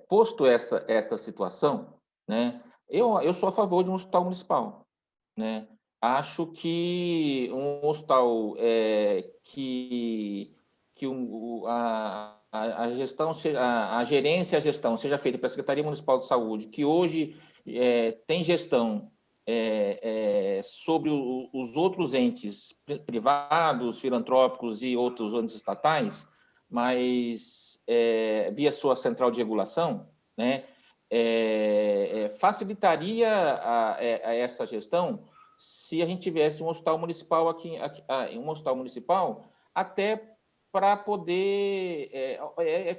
Posto essa situação, né, eu sou a favor de um hospital municipal, né? Acho que um hospital que a gestão, a gerência e a gestão seja feita pela Secretaria Municipal de Saúde, que hoje tem gestão sobre os outros entes privados, filantrópicos e outros entes estatais, mas via sua central de regulação, né, facilitaria essa gestão se a gente tivesse um hospital municipal um hospital municipal, até para poder,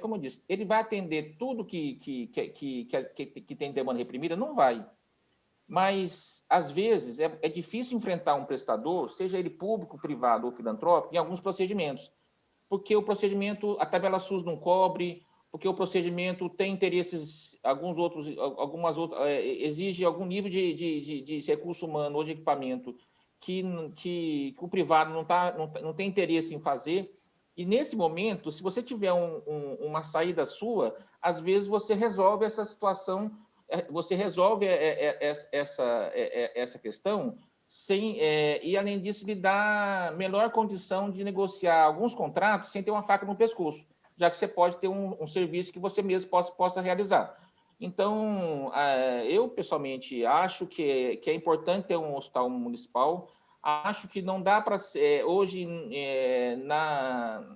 como eu disse, ele vai atender tudo que tem demanda reprimida? Não vai. Mas, às vezes, é difícil enfrentar um prestador, seja ele público, privado ou filantrópico, em alguns procedimentos, porque o procedimento, a tabela SUS não cobre, porque o procedimento tem interesses, exige algum nível de recurso humano ou de equipamento que o privado não tem interesse em fazer. E, nesse momento, se você tiver uma saída sua, às vezes você resolve essa situação, você resolve essa questão e, além disso, lhe dá melhor condição de negociar alguns contratos sem ter uma faca no pescoço, já que você pode ter um serviço que você mesmo possa realizar. Então, eu, pessoalmente, acho que é importante ter um hospital municipal. Acho que não dá para... hoje, na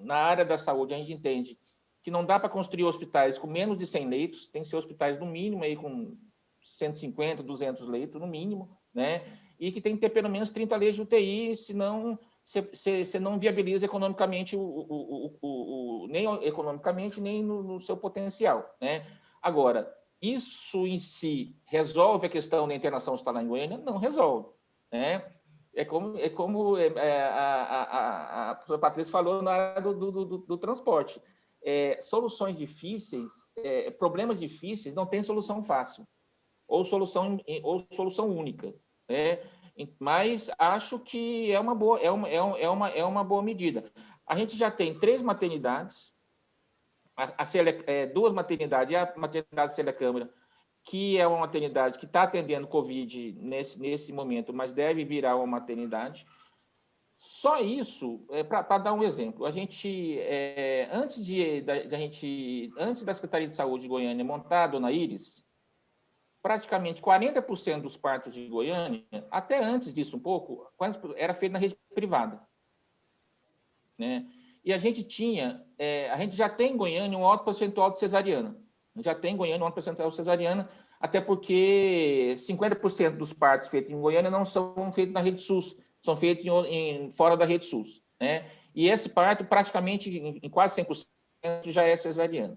área da saúde, a gente entende que não dá para construir hospitais com menos de 100 leitos, tem que ser hospitais, no mínimo, aí, com 150, 200 leitos, no mínimo, né? E que tem que ter pelo menos 30 leitos de UTI, senão você não viabiliza economicamente, nem economicamente, nem no seu potencial, né? Agora, isso em si resolve a questão da internação hospitalar em Goiânia? Não resolve, né? É como a professora Patrícia falou na área do transporte. Soluções difíceis, problemas difíceis, não tem solução fácil, ou solução única, né? Mas acho que é uma boa medida. A gente já tem 3 maternidades, 2 maternidades, e a maternidade Célia Câmara, que é uma maternidade que está atendendo Covid nesse momento, mas deve virar uma maternidade. Só isso, para dar um exemplo, a gente, antes da Secretaria de Saúde de Goiânia montar a Dona Iris, praticamente 40% dos partos de Goiânia, até antes disso um pouco, era feito na rede privada, né? E a gente já tem em Goiânia um alto percentual de cesariana. A até porque 50% dos partos feitos em Goiânia não são feitos na rede SUS, são feitos fora da rede SUS, né? E esse parto, praticamente, em quase 100%, já é cesariano.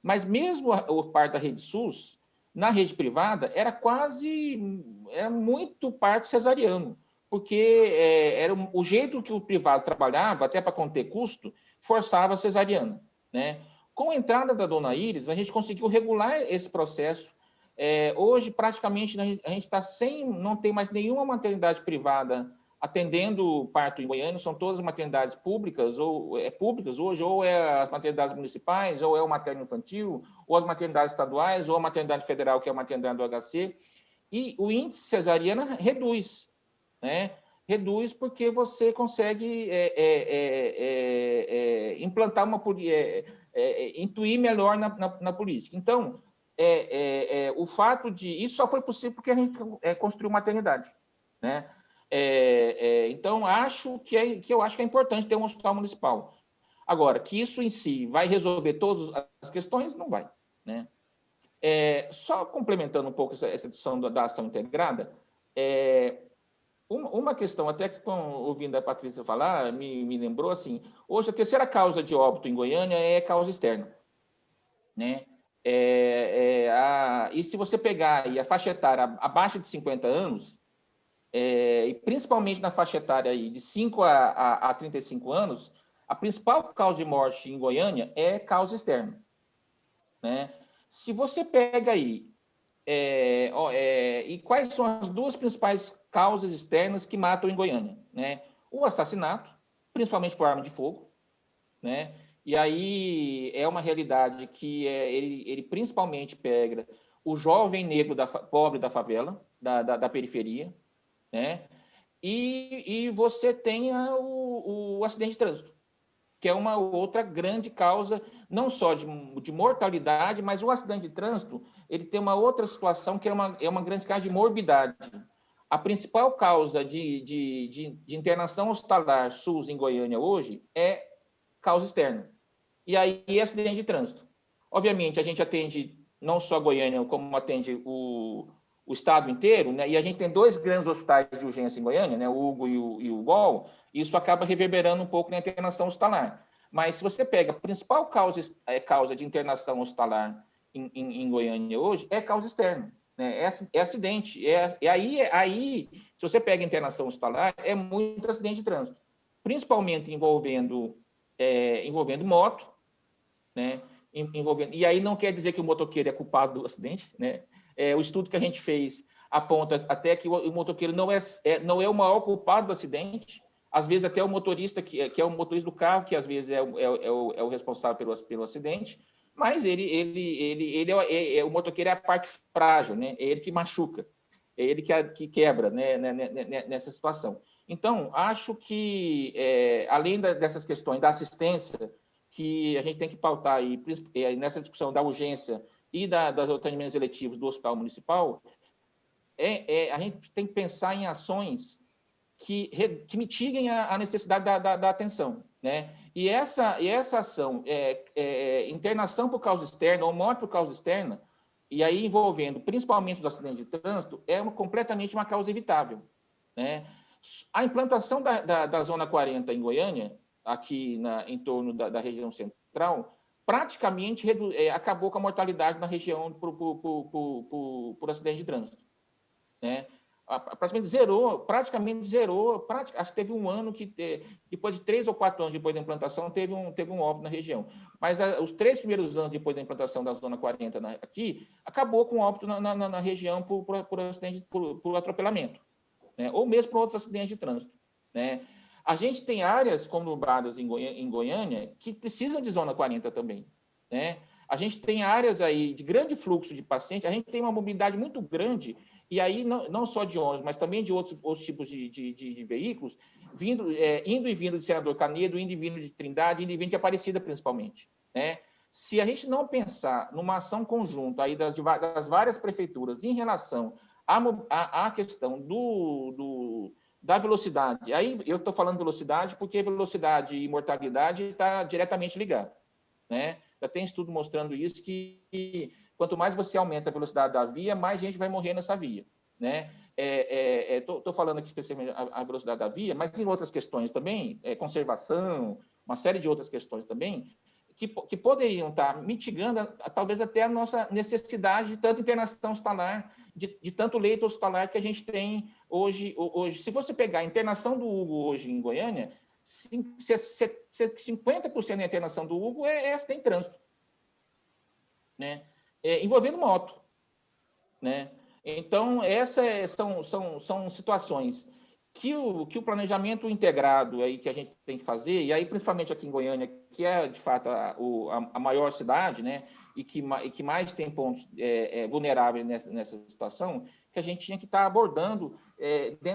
Mas mesmo o parto da rede SUS, na rede privada, era muito parto cesariano, porque era o jeito que o privado trabalhava, até para conter custo, forçava a cesariana, né? Com a entrada da dona Iris, a gente conseguiu regular esse processo. Hoje, praticamente, a gente está não tem mais nenhuma maternidade privada atendendo parto em Goiânia, são todas maternidades públicas, públicas hoje, ou as maternidades municipais, ou o materno infantil, ou as maternidades estaduais, ou a maternidade federal, que é a maternidade do HC, e o índice cesariana reduz, né? Reduz porque você consegue implantar intuir melhor na política. Então, o fato de... Isso só foi possível porque a gente construiu maternidade, né? Então, eu acho que é importante ter um hospital municipal. Agora, que isso em si vai resolver todas as questões, não vai, né? Só complementando um pouco essa discussão da ação integrada, uma questão, até que ouvindo a Patrícia falar, me lembrou assim, hoje a terceira causa de óbito em Goiânia é causa externa, né? E se você pegar aí a faixa etária abaixo de 50 anos, e principalmente na faixa etária aí de 5 a 35 anos, a principal causa de morte em Goiânia é causa externa, né? Se você pega aí, e quais são as duas principais causas externas que matam em Goiânia, né? O assassinato, principalmente por arma de fogo, né? E aí é uma realidade que ele principalmente pega o jovem negro pobre da favela, da periferia, né? E você tem o acidente de trânsito, que é uma outra grande causa, não só de mortalidade, mas o acidente de trânsito ele tem uma outra situação que é uma grande causa de morbidade. A principal causa de internação hospitalar SUS em Goiânia hoje é causa externa. E aí é acidente de trânsito. Obviamente, a gente atende não só Goiânia, como atende o estado inteiro, né? E a gente tem 2 grandes hospitais de urgência em Goiânia, né? O Hugo e o GOL, e isso acaba reverberando um pouco na internação hospitalar. Mas se você pega a principal causa de internação hospitalar em Goiânia hoje, é causa externa, né? É acidente. Aí, se você pega a internação hospitalar, é muito acidente de trânsito, principalmente envolvendo moto, né? E aí não quer dizer que o motoqueiro é culpado do acidente, né? O estudo que a gente fez aponta até que o motoqueiro não é o maior culpado do acidente. Às vezes até o motorista, que é o motorista do carro, que às vezes é o responsável pelo acidente, mas o motoqueiro é a parte frágil, né? É ele que machuca, é ele que quebra, né? Nessa situação. Então, acho que, além dessas questões da assistência, que a gente tem que pautar aí, nessa discussão da urgência e das atendimentos eletivos do Hospital Municipal, a gente tem que pensar em ações que mitiguem a necessidade da atenção, né? E essa ação, internação por causa externa ou morte por causa externa, e aí envolvendo principalmente os acidentes de trânsito, completamente uma causa evitável, né? A implantação da Zona 40 em Goiânia, aqui em torno da região central, praticamente acabou com a mortalidade na região por acidente de trânsito, né? Praticamente zerou. Acho que teve um ano que, depois de 3 ou 4 anos depois da implantação, teve um óbito na região. Mas os 3 primeiros anos depois da implantação da Zona 40 aqui, acabou com óbito na região por acidente, por atropelamento, né? Ou mesmo por outros acidentes de trânsito, né? A gente tem áreas conurbadas em Goiânia que precisam de Zona 40 também, né? A gente tem áreas aí de grande fluxo de pacientes, a gente tem uma mobilidade muito grande, e aí não só de ônibus, mas também de outros tipos de veículos, indo e vindo de Senador Canedo, indo e vindo de Trindade, indo e vindo de Aparecida, principalmente, né? Se a gente não pensar numa ação conjunta aí das várias prefeituras em relação à questão da velocidade, aí eu estou falando velocidade porque velocidade e mortalidade está diretamente ligado, né? Já tem estudo mostrando isso, que, quanto mais você aumenta a velocidade da via, mais gente vai morrer nessa via, né? Estou falando aqui especialmente a velocidade da via, mas em outras questões também, conservação, uma série de outras questões também, que poderiam estar mitigando, talvez até a nossa necessidade de tanta internação hospitalar, de tanto leito hospitalar que a gente tem hoje. Se você pegar a internação do Hugo hoje em Goiânia, 50% da internação do Hugo é acidente de trânsito, né? Envolvendo moto, né? Então, essas são situações que o planejamento integrado aí que a gente tem que fazer, e aí principalmente aqui em Goiânia, que é de fato a maior cidade, né, e que mais tem pontos vulneráveis nessa situação, que a gente tinha que estar abordando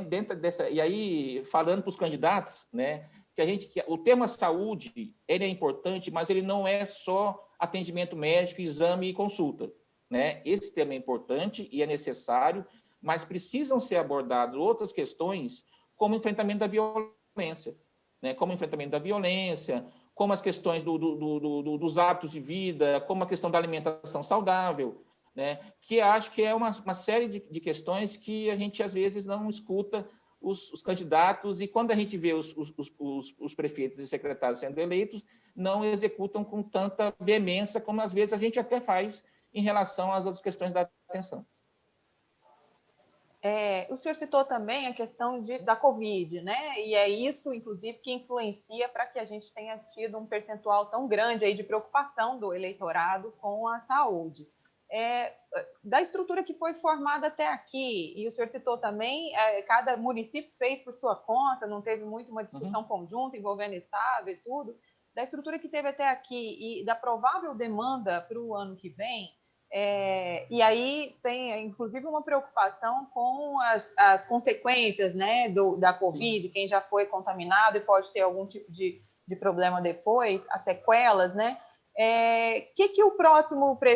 dentro dessa, e aí falando para os candidatos, né, que o tema saúde, ele é importante, mas ele não é só atendimento médico, exame e consulta, né? Esse tema é importante e é necessário, mas precisam ser abordadas outras questões, como o enfrentamento da violência, né? Como o enfrentamento da violência, como as questões dos hábitos de vida, como a questão da alimentação saudável, né? Que acho que é uma série de questões que a gente, às vezes, não escuta os candidatos, e quando a gente vê os prefeitos e secretários sendo eleitos, não executam com tanta veemência como, às vezes, a gente até faz em relação às outras questões da atenção. O senhor citou também a questão da Covid, né? E é isso, inclusive, que influencia para que a gente tenha tido um percentual tão grande aí de preocupação do eleitorado com a saúde. Da estrutura que foi formada até aqui, e o senhor citou também, cada município fez por sua conta, não teve muito uma discussão conjunta envolvendo Estado e tudo, da estrutura que teve até aqui e da provável demanda para o ano que vem, e aí tem, inclusive, uma preocupação com as consequências, né, da Covid, quem já foi contaminado e pode ter algum tipo de problema depois, as sequelas, né? Que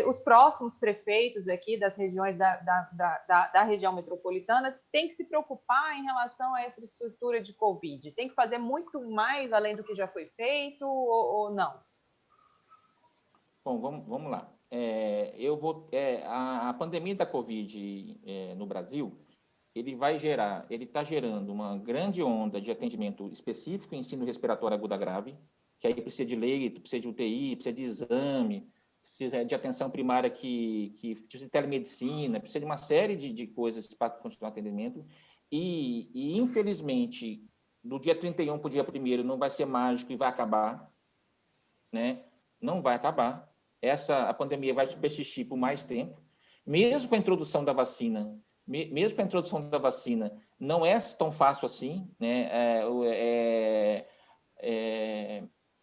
os próximos prefeitos aqui das regiões da região metropolitana têm que se preocupar em relação a essa estrutura de Covid? Tem que fazer muito mais além do que já foi feito ou não? Bom, vamos lá. A pandemia da Covid no Brasil, ele está gerando uma grande onda de atendimento específico em ensino respiratório aguda grave, que aí precisa de leito, precisa de UTI, precisa de exame, precisa de atenção primária que precisa de telemedicina, precisa de uma série de coisas para continuar o atendimento. E, infelizmente, do dia 31 para o dia 1º não vai ser mágico e vai acabar, né? Não vai acabar. A pandemia vai persistir por mais tempo. Mesmo com a introdução da vacina, não é tão fácil assim, né?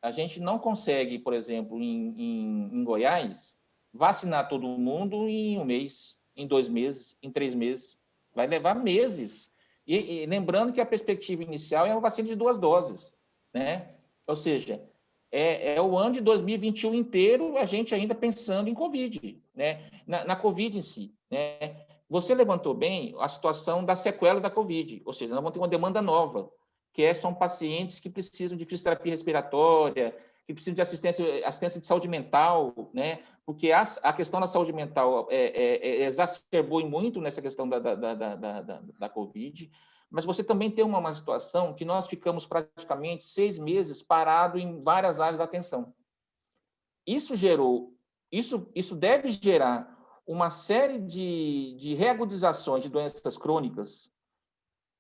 A gente não consegue, por exemplo, em Goiás, vacinar todo mundo em 1 mês, em 2 meses, em 3 meses. Vai levar meses. E lembrando que a perspectiva inicial é uma vacina de 2 doses, né? Ou seja, o ano de 2021 inteiro a gente ainda pensando em Covid, né? Na Covid em si, né? Você levantou bem a situação da sequela da Covid, ou seja, nós vamos ter uma demanda nova, são pacientes que precisam de fisioterapia respiratória, que precisam de assistência de saúde mental, né? Porque a questão da saúde mental exacerbou muito nessa questão da Covid, mas você também tem uma situação que nós ficamos praticamente 6 meses parados em várias áreas da atenção. Isso deve gerar uma série de reagudizações de doenças crônicas.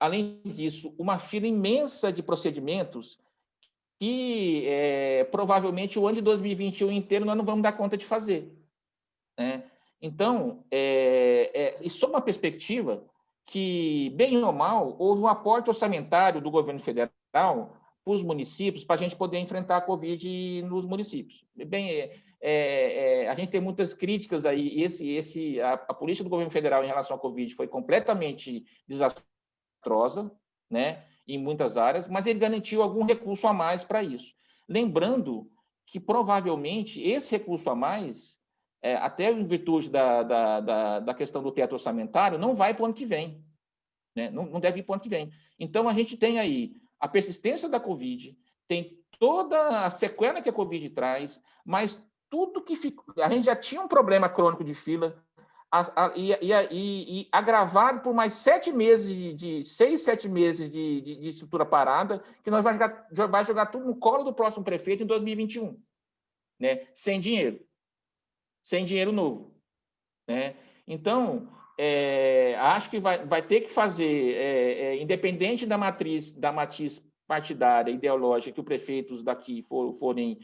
Além disso, uma fila imensa de procedimentos que provavelmente o ano de 2021 inteiro nós não vamos dar conta de fazer, né? Então, isso é uma perspectiva que, bem ou mal, houve um aporte orçamentário do governo federal para os municípios para a gente poder enfrentar a Covid nos municípios. Bem, a gente tem muitas críticas aí, a política do governo federal em relação à Covid foi completamente desastrosa, né, em muitas áreas, mas ele garantiu algum recurso a mais para isso. Lembrando que, provavelmente, esse recurso a mais, até em virtude da questão do teto orçamentário, não vai para o ano que vem, né? Não deve ir para o ano que vem. Então, a gente tem aí a persistência da Covid, tem toda a sequela que a Covid traz, mas tudo que ficou... A gente já tinha um problema crônico de fila, e agravado por mais 7 meses, 6, 7 meses de estrutura parada, que nós vai jogar tudo no colo do próximo prefeito em 2021, né? Sem dinheiro novo, né? Então, acho que vai ter que fazer, independente da matriz partidária, ideológica, que os prefeitos daqui forem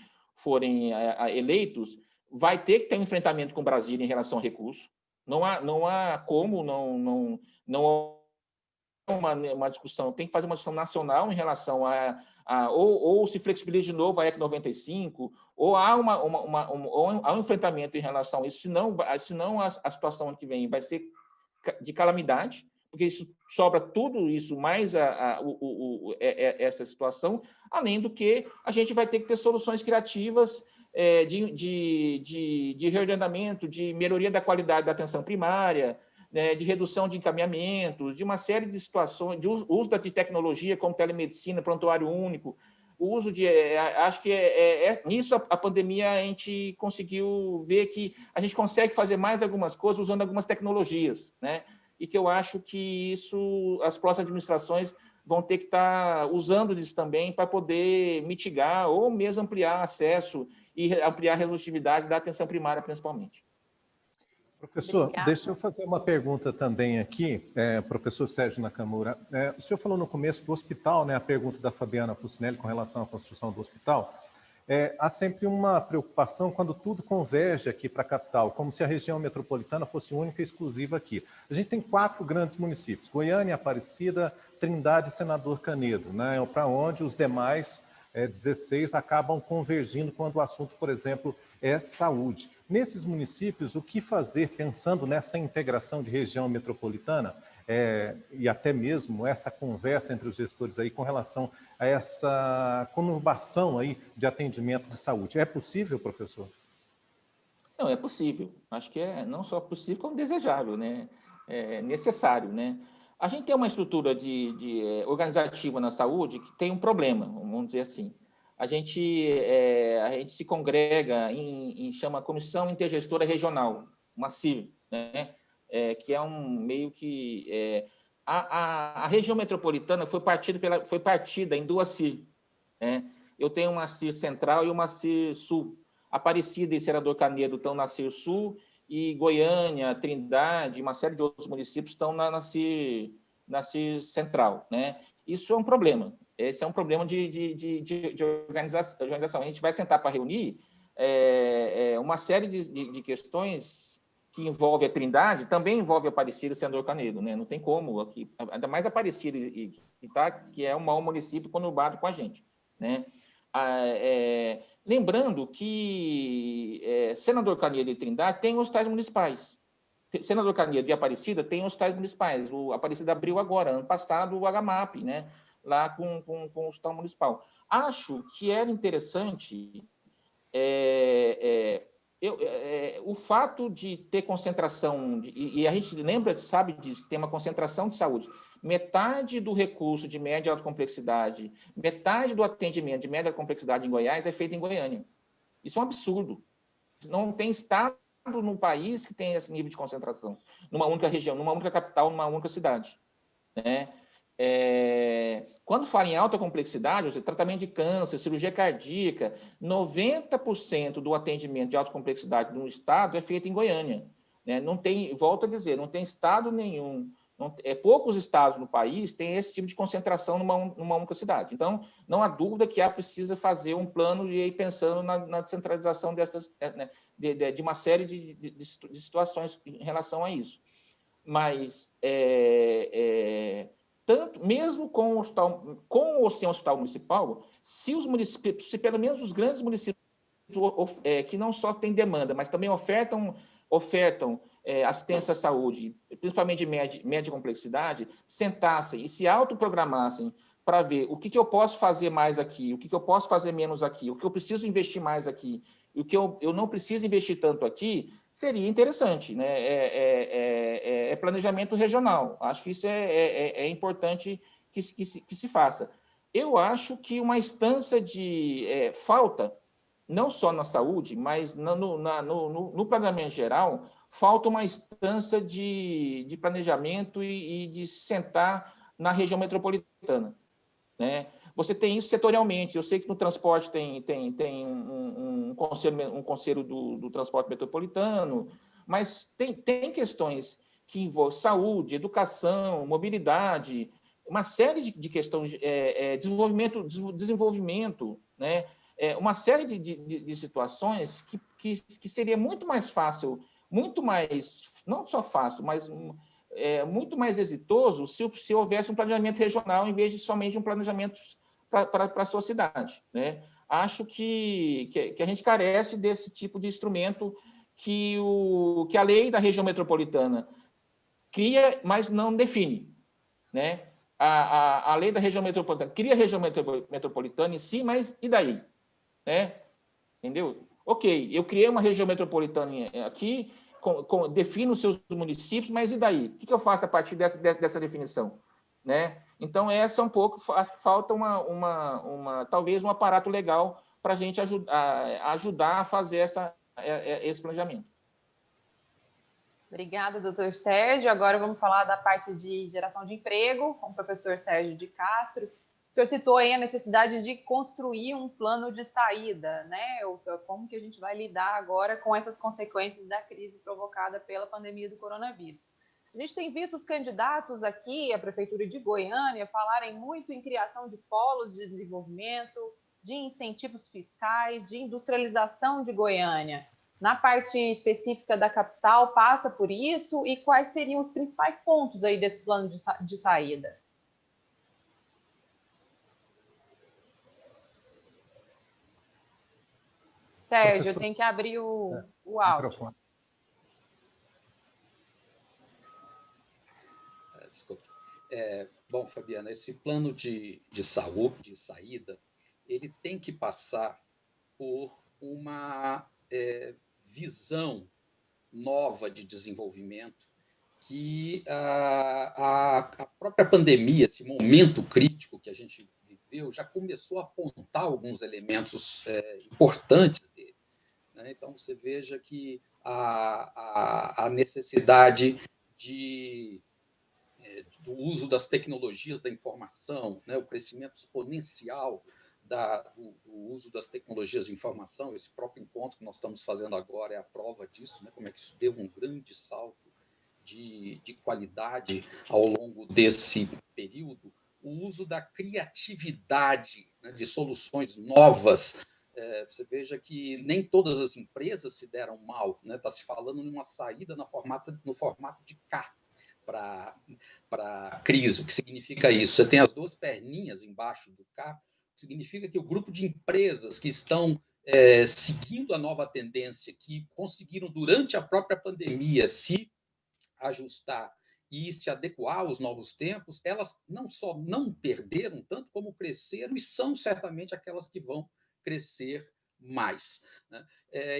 eleitos, vai ter que ter um enfrentamento com Brasília em relação a recursos. Não há como, não uma discussão, tem que fazer uma discussão nacional em relação ou se flexibiliza de novo a EC 95, ou há um enfrentamento em relação a isso, senão a situação ano que vem vai ser de calamidade, porque isso sobra tudo isso, mais essa situação, além do que a gente vai ter que ter soluções criativas de reordenamento, de melhoria da qualidade da atenção primária, né, de redução de encaminhamentos, de uma série de situações, de uso de tecnologia como telemedicina, prontuário único, o uso de... acho que nisso a pandemia a gente conseguiu ver que a gente consegue fazer mais algumas coisas usando algumas tecnologias, né? E que eu acho que isso as próximas administrações vão ter que estar usando disso também para poder mitigar ou mesmo ampliar acesso e ampliar a resolutividade da atenção primária, principalmente. Professor, deixa eu fazer uma pergunta também aqui, professor Sérgio Nakamura. O senhor falou no começo do hospital, né, a pergunta da Fabiana Pucinelli com relação à construção do hospital. Há sempre uma preocupação quando tudo converge aqui para a capital, como se a região metropolitana fosse única e exclusiva aqui. A gente tem 4 grandes municípios, Goiânia, Aparecida, Trindade e Senador Canedo, né, para onde os demais 16 acabam convergindo quando o assunto, por exemplo, é saúde. Nesses municípios, o que fazer pensando nessa integração de região metropolitana e até mesmo essa conversa entre os gestores aí com relação a essa conurbação aí de atendimento de saúde? É possível, professor? Não, é possível. Acho que não só possível, como desejável, né? É necessário, né? A gente tem uma estrutura organizativa na saúde que tem um problema, vamos dizer assim. A gente se congrega chama Comissão Intergestora Regional, uma CIR, né? Que é um meio que... a região metropolitana foi partida em 2 CIR, né? Eu tenho uma CIR Central e uma CIR Sul. Aparecida e Senador Canedo estão na CIR Sul, e Goiânia, Trindade, uma série de outros municípios estão na CIR Central, né? Isso é um problema. Esse é um problema de organização. A gente vai sentar para reunir uma série de questões que envolve a Trindade, também envolve a Aparecida e Senador Canedo, né? Não tem como aqui, ainda mais Aparecida, que é um maior município conurbado com a gente, né? Lembrando que Senador Canedo e Trindade têm hospitais municipais. Senador Canedo e Aparecida têm hospitais municipais. O Aparecida abriu agora, ano passado, o HMAP, né? Lá com o hospital municipal. Acho que era interessante o fato de ter concentração, e a gente sabe disso, que tem uma concentração de saúde. Metade do recurso de média e alta complexidade, metade do atendimento de média e alta complexidade em Goiás é feito em Goiânia. Isso é um absurdo. Não tem estado no país que tem esse nível de concentração, numa única região, numa única capital, numa única cidade, né? Quando fala em alta complexidade, ou seja, tratamento de câncer, cirurgia cardíaca, 90% do atendimento de alta complexidade no estado é feito em Goiânia, né? Não tem, volto a dizer, não tem estado nenhum, poucos estados no país têm esse tipo de concentração numa única cidade. Então, não há dúvida que precisa fazer um plano e ir pensando na descentralização dessas, né, de uma série de situações em relação a isso. Mas tanto, mesmo com ou sem hospital municipal, se os municípios, se pelo menos os grandes municípios que não só têm demanda, mas também ofertam assistência à saúde, principalmente de média complexidade, sentassem e se autoprogramassem para ver o que eu posso fazer mais aqui, o que eu posso fazer menos aqui, o que eu preciso investir mais aqui, e o que eu não preciso investir tanto aqui, seria interessante, né? Planejamento regional. Acho que isso é importante que se faça. Eu acho que uma instância falta não só na saúde, mas no planejamento geral, falta uma instância de planejamento e de sentar na região metropolitana, né? Você tem isso setorialmente. Eu sei que no transporte tem um conselho do transporte metropolitano, mas tem questões que envolvem saúde, educação, mobilidade, uma série de questões, desenvolvimento, né? Uma série de situações que seria muito mais fácil, muito mais, não só fácil, mas muito mais exitoso se houvesse um planejamento regional em vez de somente um planejamento para a sua cidade, né? Acho que a gente carece desse tipo de instrumento que a lei da região metropolitana cria, mas não define, né? A lei da região metropolitana cria a região metropolitana em si, mas e daí? Né? Entendeu? Ok, eu criei uma região metropolitana aqui, defino os seus municípios, mas e daí? O que eu faço a partir dessa definição? Né? Então, essa é um pouco, acho que falta talvez um aparato legal para a gente ajudar a fazer esse planejamento. Obrigada, doutor Sérgio. Agora vamos falar da parte de geração de emprego, com o professor Sérgio de Castro. O senhor citou aí a necessidade de construir um plano de saída, né? Como que a gente vai lidar agora com essas consequências da crise provocada pela pandemia do coronavírus. A gente tem visto os candidatos aqui, a Prefeitura de Goiânia, falarem muito em criação de polos de desenvolvimento, de incentivos fiscais, de industrialização de Goiânia. Na parte específica da capital, passa por isso? E quais seriam os principais pontos aí desse plano de saída? Sérgio, eu tenho que abrir o áudio. Microfone. Desculpa. Bom, Fabiana, esse plano de saúde, de saída, ele tem que passar por uma visão nova de desenvolvimento que a própria pandemia, esse momento crítico que a gente viveu, já começou a apontar alguns elementos importantes dele, né? Então, você veja que a necessidade do uso das tecnologias da informação, né? O crescimento exponencial do uso das tecnologias de informação, esse próprio encontro que nós estamos fazendo agora é a prova disso, né? Como é que isso deu um grande salto de qualidade ao longo desse período, o uso da criatividade, né? De soluções novas. Você veja que nem todas as empresas se deram mal, né? Está se falando de uma saída no formato de K para a crise. O que significa isso? Você tem as duas perninhas embaixo do K, significa que o grupo de empresas que estão seguindo a nova tendência, que conseguiram, durante a própria pandemia, se ajustar e se adequar aos novos tempos, elas não só não perderam tanto, como cresceram, e são certamente aquelas que vão crescer mais, né?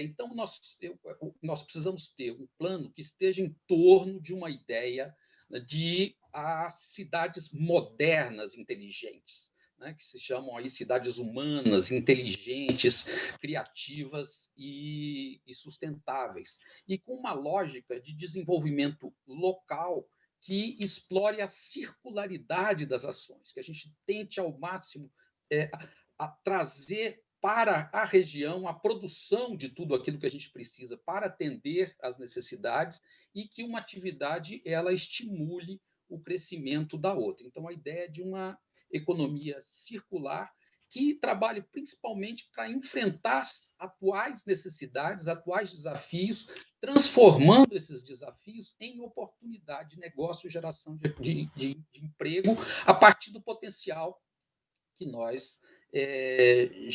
Então, nós precisamos ter um plano que esteja em torno de uma ideia de cidades modernas, inteligentes, né, que se chamam aí cidades humanas, inteligentes, criativas e sustentáveis, e com uma lógica de desenvolvimento local que explore a circularidade das ações, que a gente tente ao máximo a trazer para a região a produção de tudo aquilo que a gente precisa para atender às necessidades, e que uma atividade ela estimule o crescimento da outra. Então, a ideia é de uma economia circular que trabalhe principalmente para enfrentar as atuais necessidades, atuais desafios, transformando esses desafios em oportunidade de negócio, geração de emprego, a partir do potencial que nós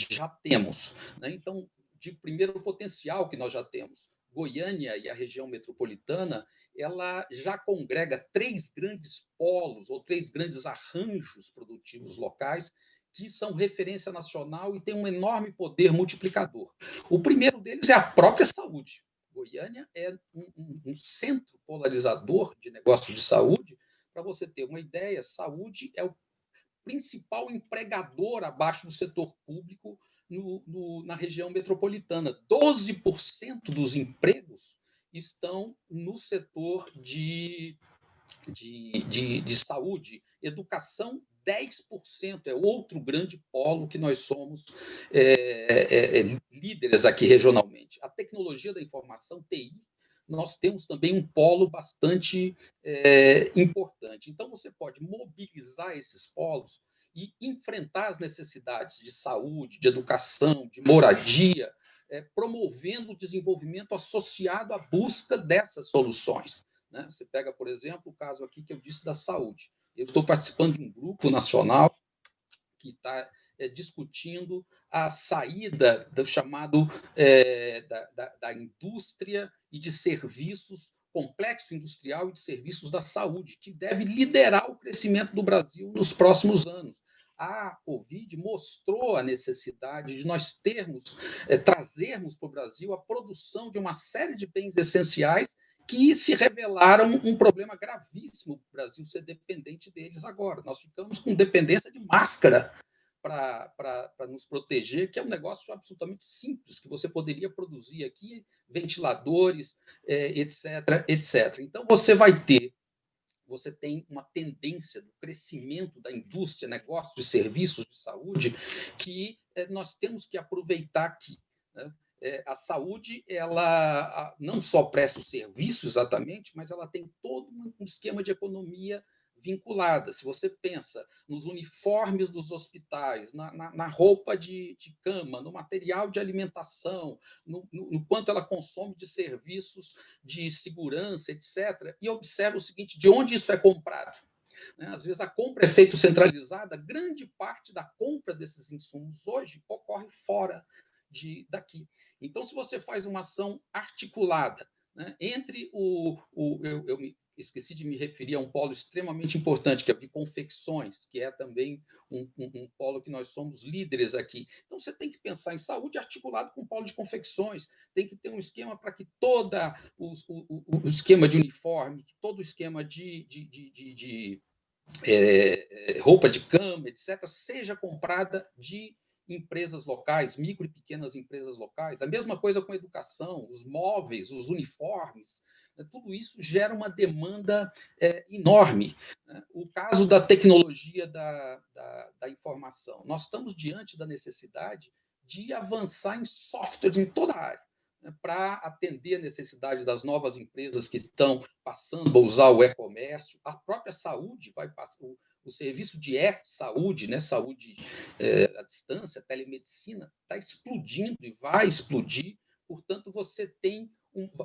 já temos, né? Então, de primeiro, o potencial que nós já temos. Goiânia e a região metropolitana, ela já congrega 3 grandes polos ou 3 grandes arranjos produtivos locais que são referência nacional e têm um enorme poder multiplicador. O primeiro deles é a própria saúde. Goiânia é um centro polarizador de negócios de saúde. Para você ter uma ideia, saúde é o principal empregador abaixo do setor público na região metropolitana. 12% dos empregos estão no setor de saúde. Educação, 10%, é outro grande polo que nós somos líderes aqui regionalmente. A tecnologia da informação, TI, nós temos também um polo bastante importante. Então, você pode mobilizar esses polos e enfrentar as necessidades de saúde, de educação, de moradia, promovendo o desenvolvimento associado à busca dessas soluções. Né? Você pega, por exemplo, o caso aqui que eu disse da saúde. Eu estou participando de um grupo nacional que está discutindo a saída do chamado da indústria e de serviços, complexo industrial e de serviços da saúde, que deve liderar o crescimento do Brasil nos próximos anos. A Covid mostrou a necessidade de nós trazermos para o Brasil a produção de uma série de bens essenciais que se revelaram um problema gravíssimo para o Brasil ser dependente deles agora. Nós ficamos com dependência de máscara para nos proteger, que é um negócio absolutamente simples, que você poderia produzir aqui, ventiladores, etc., etc. Então, você tem uma tendência do crescimento da indústria, negócios e serviços de saúde que nós temos que aproveitar aqui, né? A saúde, ela não só presta o serviço exatamente, mas ela tem todo um esquema de economia vinculada. Se você pensa nos uniformes dos hospitais, na roupa de cama, no material de alimentação, no quanto ela consome de serviços de segurança, etc., e observa o seguinte, de onde isso é comprado. Às vezes a compra é feita centralizada, grande parte da compra desses insumos hoje ocorre fora daqui. Então, se você faz uma ação articulada, né, entre eu esqueci de me referir a um polo extremamente importante, que é o de confecções, que é também um polo que nós somos líderes aqui. Então, você tem que pensar em saúde articulado com o polo de confecções, tem que ter um esquema para que todo o esquema de uniforme, todo o esquema de roupa de cama, etc., seja comprada de empresas locais, micro e pequenas empresas locais. A mesma coisa com a educação, os móveis, os uniformes, tudo isso gera uma demanda enorme. O caso da tecnologia da informação. Nós estamos diante da necessidade de avançar em software em toda a área, para atender a necessidade das novas empresas que estão passando a usar o e-comércio. A própria saúde vai passar, o serviço de e-saúde, né, saúde à distância, telemedicina, está explodindo e vai explodir. Portanto, você tem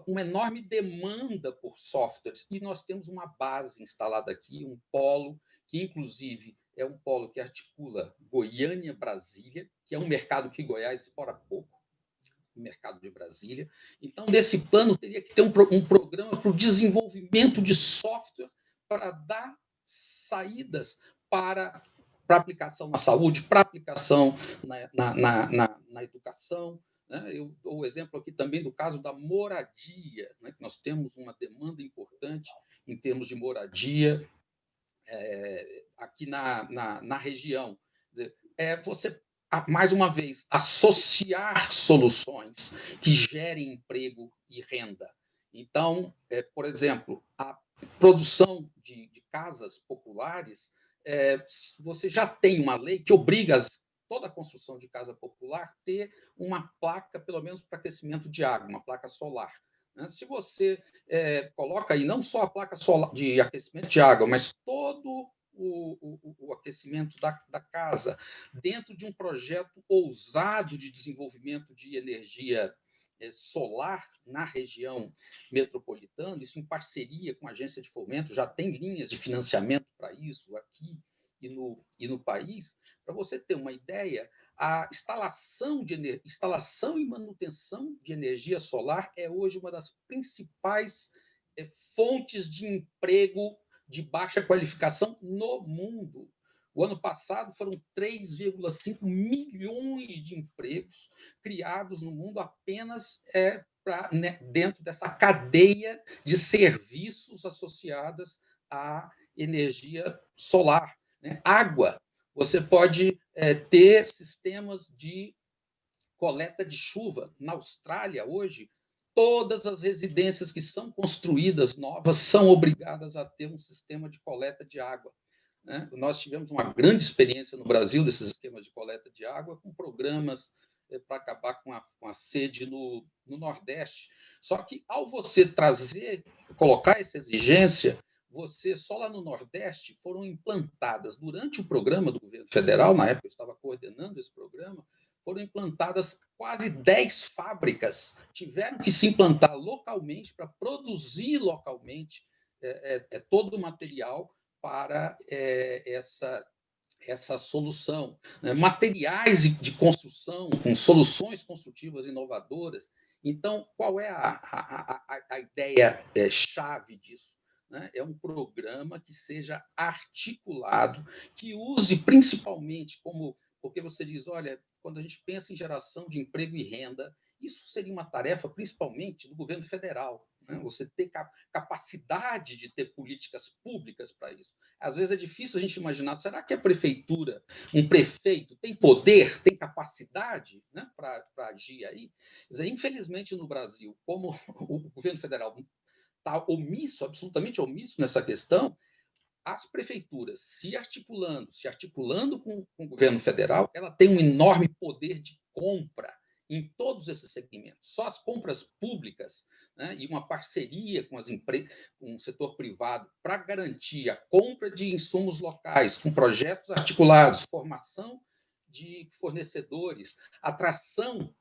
uma enorme demanda por softwares e nós temos uma base instalada aqui, um polo que, inclusive, é um polo que articula Goiânia-Brasília, que é um mercado que Goiás explora pouco, o mercado de Brasília. Então, nesse plano, teria que ter um programa para o desenvolvimento de software para dar saídas para aplicação na saúde, para aplicação na educação. Né? Eu dou o exemplo aqui também do caso da moradia, né? Que nós temos uma demanda importante em termos de moradia aqui na região. Quer dizer, você, mais uma vez, associar soluções que gerem emprego e renda. Então, por exemplo, a produção de casas populares, você já tem uma lei que obriga toda a construção de casa popular ter uma placa, pelo menos para aquecimento de água, uma placa solar. Se você coloca aí não só a placa solar de aquecimento de água, mas todo o aquecimento da casa dentro de um projeto ousado de desenvolvimento de energia solar na região metropolitana, isso em parceria com a agência de fomento, já tem linhas de financiamento para isso aqui e no país. Para você ter uma ideia, a instalação e manutenção de energia solar é hoje uma das principais fontes de emprego de baixa qualificação no mundo. O ano passado foram 3,5 milhões de empregos criados no mundo apenas dentro dessa cadeia de serviços associadas à energia solar. Água. Você pode ter sistemas de coleta de chuva. Na Austrália, hoje, todas as residências que são construídas novas são obrigadas a ter um sistema de coleta de água, né? Nós tivemos uma grande experiência no Brasil desses sistemas de coleta de água, com programas para acabar com a sede no Nordeste. Só que, ao você colocar essa exigência, só lá no Nordeste foram implantadas, durante o programa do governo federal, na época eu estava coordenando esse programa, foram implantadas quase 10 fábricas, tiveram que se implantar localmente para produzir localmente todo o material para essa solução. Materiais de construção, com soluções construtivas inovadoras. Então, qual é a ideia chave disso? É um programa que seja articulado, que use principalmente porque você diz, olha, quando a gente pensa em geração de emprego e renda, isso seria uma tarefa principalmente do governo federal, né? Você ter capacidade de ter políticas públicas para isso. Às vezes é difícil a gente imaginar, será que a prefeitura, um prefeito, tem poder, tem capacidade, né, para agir aí? Quer dizer, infelizmente, no Brasil, como o governo federal está omisso, absolutamente omisso nessa questão, as prefeituras se articulando com o governo federal, ela tem um enorme poder de compra em todos esses segmentos. Só as compras públicas, né, e uma parceria com o setor privado para garantir a compra de insumos locais, com projetos articulados, formação de fornecedores, atração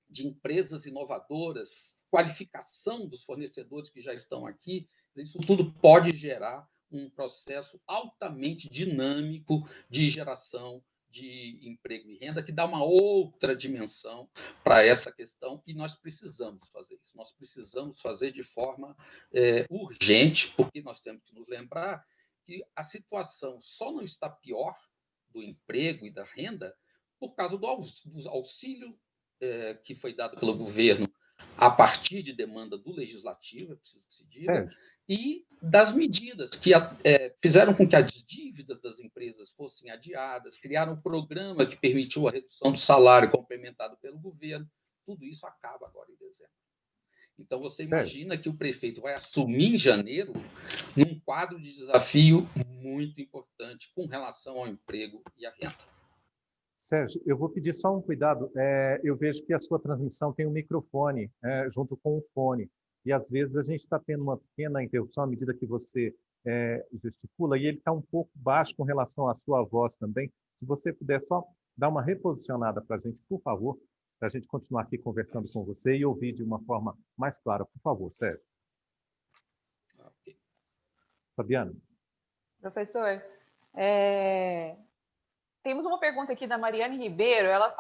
de empresas inovadoras, qualificação dos fornecedores que já estão aqui, isso tudo pode gerar um processo altamente dinâmico de geração de emprego e renda, que dá uma outra dimensão para essa questão, e nós precisamos fazer isso. Nós precisamos fazer de forma urgente, porque nós temos que nos lembrar que a situação só não está pior do emprego e da renda por causa do auxílio que foi dado pelo governo a partir de demanda do legislativo, é preciso que se diga, e das medidas que fizeram com que as dívidas das empresas fossem adiadas, criaram um programa que permitiu a redução do salário complementado pelo governo. Tudo isso acaba agora em dezembro. Então, você imagina que o prefeito vai assumir em janeiro num quadro de desafio muito importante com relação ao emprego e à renda. Sérgio, eu vou pedir só um cuidado. Eu vejo que a sua transmissão tem um microfone junto com o fone. E, às vezes, a gente está tendo uma pequena interrupção à medida que você gesticula, e ele está um pouco baixo com relação à sua voz também. Se você puder só dar uma reposicionada para a gente, por favor, para a gente continuar aqui conversando com você e ouvir de uma forma mais clara. Por favor, Sérgio. Fabiana. Professor, temos uma pergunta aqui da Mariane Ribeiro, ela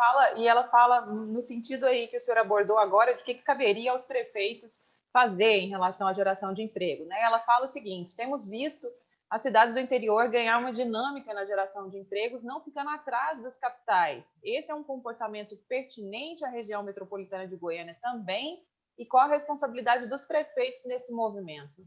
fala no sentido aí que o senhor abordou agora, de que caberia aos prefeitos fazer em relação à geração de emprego, né? Ela fala o seguinte: temos visto as cidades do interior ganhar uma dinâmica na geração de empregos, não ficando atrás das capitais. Esse é um comportamento pertinente à região metropolitana de Goiânia também? E qual a responsabilidade dos prefeitos nesse movimento?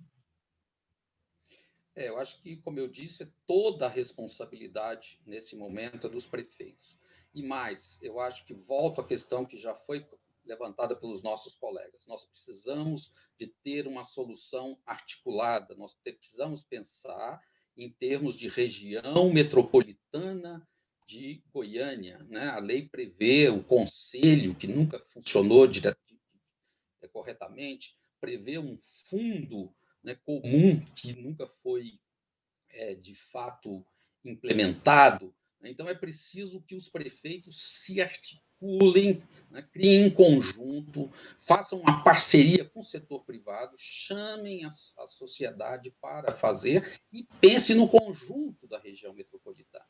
Eu acho que, como eu disse, toda a responsabilidade nesse momento é dos prefeitos. E mais, eu acho que volto à questão que já foi levantada pelos nossos colegas. Nós precisamos de ter uma solução articulada, nós precisamos pensar em termos de região metropolitana de Goiânia, né? A lei prevê o conselho, que nunca funcionou corretamente, prevê um fundo, né, comum, que nunca foi, de fato, implementado. Então, é preciso que os prefeitos se articulem, né, criem em conjunto, façam uma parceria com o setor privado, chamem a sociedade para fazer e pense no conjunto da região metropolitana.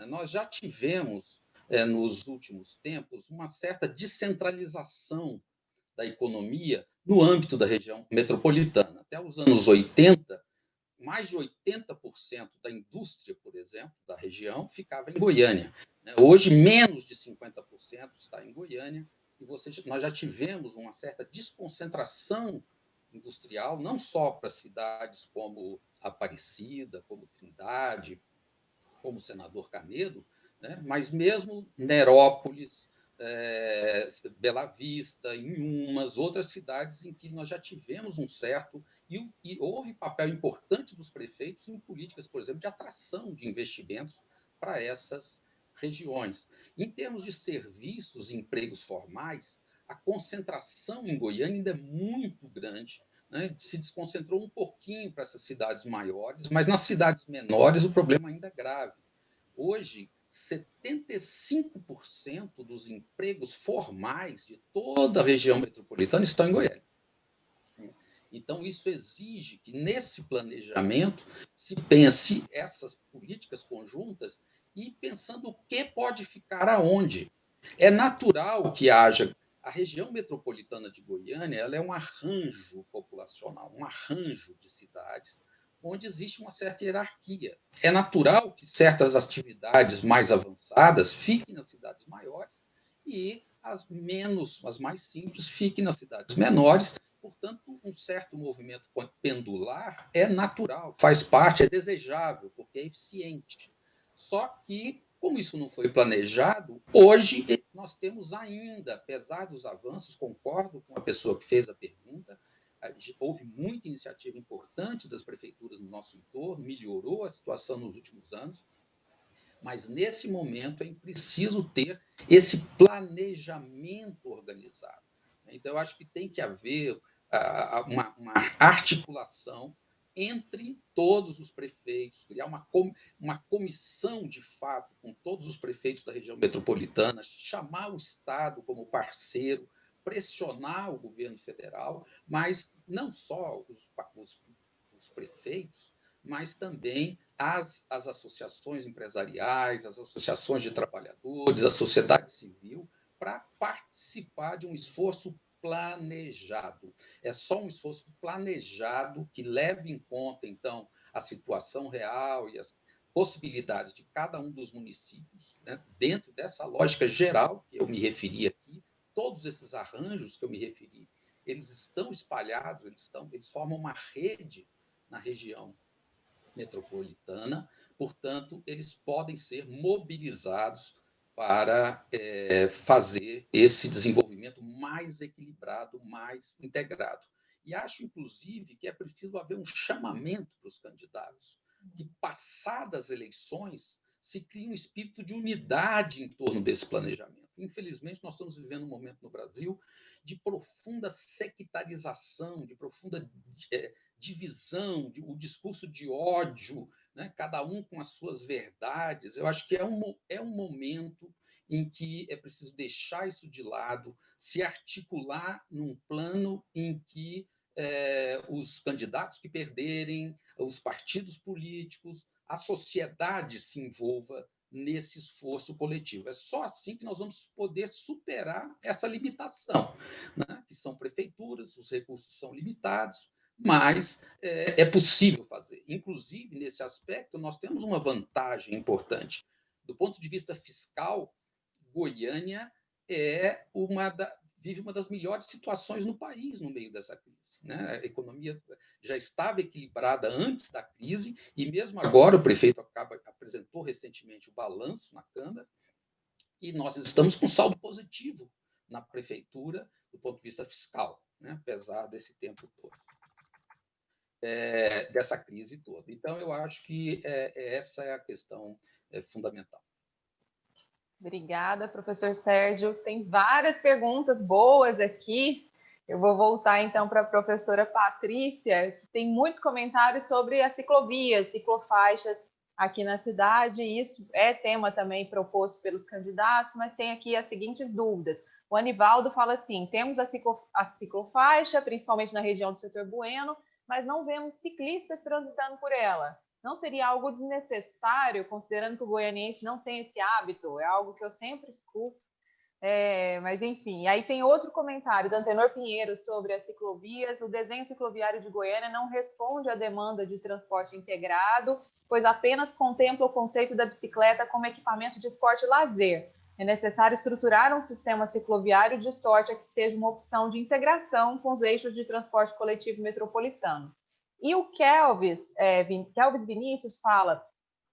Nós já tivemos, nos últimos tempos, uma certa descentralização da economia no âmbito da região metropolitana. Até os anos 80, mais de 80% da indústria, por exemplo, da região, ficava em Goiânia. Hoje, menos de 50% está em Goiânia, e nós já tivemos uma certa desconcentração industrial, não só para cidades como Aparecida, como Trindade, como o senador Canedo, né? Mas mesmo Nerópolis, Bela Vista, em umas outras cidades em que nós já tivemos um certo... E houve papel importante dos prefeitos em políticas, por exemplo, de atração de investimentos para essas regiões. Em termos de serviços e empregos formais, a concentração em Goiânia ainda é muito grande, né? Se desconcentrou um pouquinho para essas cidades maiores, mas nas cidades menores o problema ainda é grave. Hoje, 75% dos empregos formais de toda a região metropolitana estão em Goiânia. Então, isso exige que, nesse planejamento, se pense essas políticas conjuntas e pensando o que pode ficar aonde. É natural que haja... A região metropolitana de Goiânia, ela é um arranjo populacional, um arranjo de cidades, onde existe uma certa hierarquia. É natural que certas atividades mais avançadas fiquem nas cidades maiores e as mais simples, fiquem nas cidades menores. Portanto, um certo movimento pendular é natural, faz parte, é desejável, porque é eficiente. Só que, como isso não foi planejado, hoje nós temos ainda, apesar dos avanços, concordo com a pessoa que fez a pergunta, houve muita iniciativa importante das prefeituras no nosso entorno, melhorou a situação nos últimos anos, mas nesse momento é preciso ter esse planejamento organizado. Então, eu acho que tem que haver uma articulação entre todos os prefeitos, criar uma comissão, de fato, com todos os prefeitos da região metropolitana, chamar o Estado como parceiro, pressionar o governo federal, mas não só os prefeitos, mas também as associações empresariais, as associações de trabalhadores, a sociedade civil, para participar de um esforço planejado. É só um esforço planejado que leve em conta, então, a situação real e as possibilidades de cada um dos municípios, né? Dentro dessa lógica geral que eu me referi aqui, todos esses arranjos que eu me referi, eles estão espalhados, eles formam uma rede na região metropolitana, portanto, eles podem ser mobilizados para fazer esse desenvolvimento mais equilibrado, mais integrado. E acho, inclusive, que é preciso haver um chamamento para os candidatos, que, passadas as eleições, se crie um espírito de unidade em torno desse planejamento. Infelizmente, nós estamos vivendo um momento no Brasil de profunda sectarização, de profunda divisão, o discurso de ódio, né? Cada um com as suas verdades. Eu acho que é um momento em que é preciso deixar isso de lado, se articular num plano em que os candidatos que perderem, os partidos políticos, a sociedade se envolva nesse esforço coletivo. É só assim que nós vamos poder superar essa limitação, né? Que são prefeituras, os recursos são limitados, mas é possível fazer. Inclusive, nesse aspecto, nós temos uma vantagem importante. Do ponto de vista fiscal, Goiânia vive uma das melhores situações no país no meio dessa crise, né? A economia já estava equilibrada antes da crise e, mesmo agora, o prefeito apresentou recentemente o balanço na Câmara e nós estamos com saldo positivo na prefeitura do ponto de vista fiscal, né? Apesar desse tempo todo. Dessa crise toda. Então, eu acho que essa é a questão fundamental. Obrigada, professor Sérgio. Tem várias perguntas boas aqui. Eu vou voltar, então, para a professora Patrícia, que tem muitos comentários sobre as ciclovias, ciclofaixas aqui na cidade. Isso é tema também proposto pelos candidatos, mas tem aqui as seguintes dúvidas. O Anivaldo fala assim, temos a ciclofaixa, principalmente na região do setor Bueno, mas não vemos ciclistas transitando por ela. Não seria algo desnecessário, considerando que o goianiense não tem esse hábito? É algo que eu sempre escuto. Mas, enfim. Aí tem outro comentário do Antenor Pinheiro sobre as ciclovias. O desenho cicloviário de Goiânia não responde à demanda de transporte integrado, pois apenas contempla o conceito da bicicleta como equipamento de esporte e lazer. É necessário estruturar um sistema cicloviário de sorte a que seja uma opção de integração com os eixos de transporte coletivo metropolitano. E o Kelvis Vinícius fala,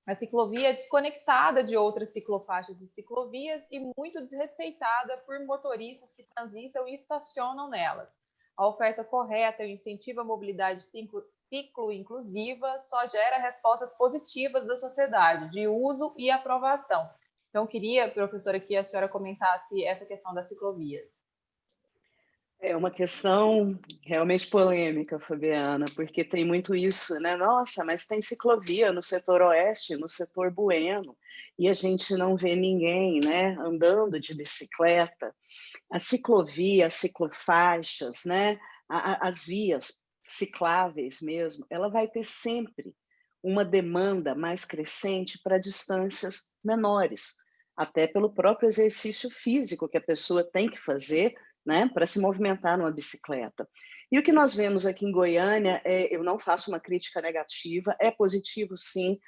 A ciclovia é desconectada de outras ciclofaixas e ciclovias e muito desrespeitada por motoristas que transitam e estacionam nelas. A oferta correta e o incentivo à mobilidade ciclo-inclusiva só gera respostas positivas da sociedade, de uso e aprovação. Então, queria, professora, que a senhora comentasse essa questão das ciclovias. É uma questão realmente polêmica, Fabiana, porque tem muito isso, né? Nossa, mas tem ciclovia no setor oeste, no setor Bueno, e a gente não vê ninguém, né, andando de bicicleta. A ciclovia, as ciclofaixas, né, as vias cicláveis mesmo, ela vai ter sempre uma demanda mais crescente para distâncias menores, até pelo próprio exercício físico que a pessoa tem que fazer, né, para se movimentar numa bicicleta. E o que nós vemos aqui em Goiânia, eu não faço uma crítica negativa, é positivo sim,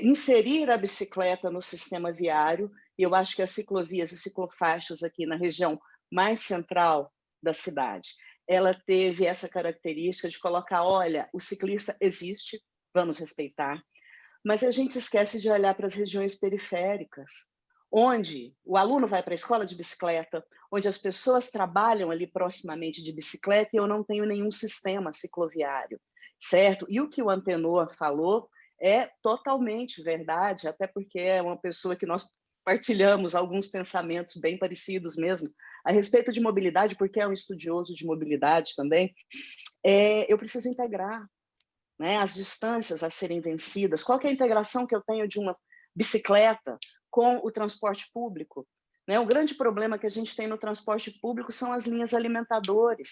inserir a bicicleta no sistema viário, e eu acho que as ciclovias e ciclofaixas aqui na região mais central da cidade, ela teve essa característica de colocar, olha, o ciclista existe, vamos respeitar, mas a gente esquece de olhar para as regiões periféricas, onde o aluno vai para a escola de bicicleta, onde as pessoas trabalham ali proximamente de bicicleta, e eu não tenho nenhum sistema cicloviário, certo? E o que o Antenor falou é totalmente verdade, até porque é uma pessoa que nós partilhamos alguns pensamentos bem parecidos mesmo, a respeito de mobilidade, porque é um estudioso de mobilidade também. Eu preciso integrar, né, as distâncias a serem vencidas. Qual que é a integração que eu tenho de uma bicicleta com o transporte público? Né? O grande problema que a gente tem no transporte público são as linhas alimentadoras,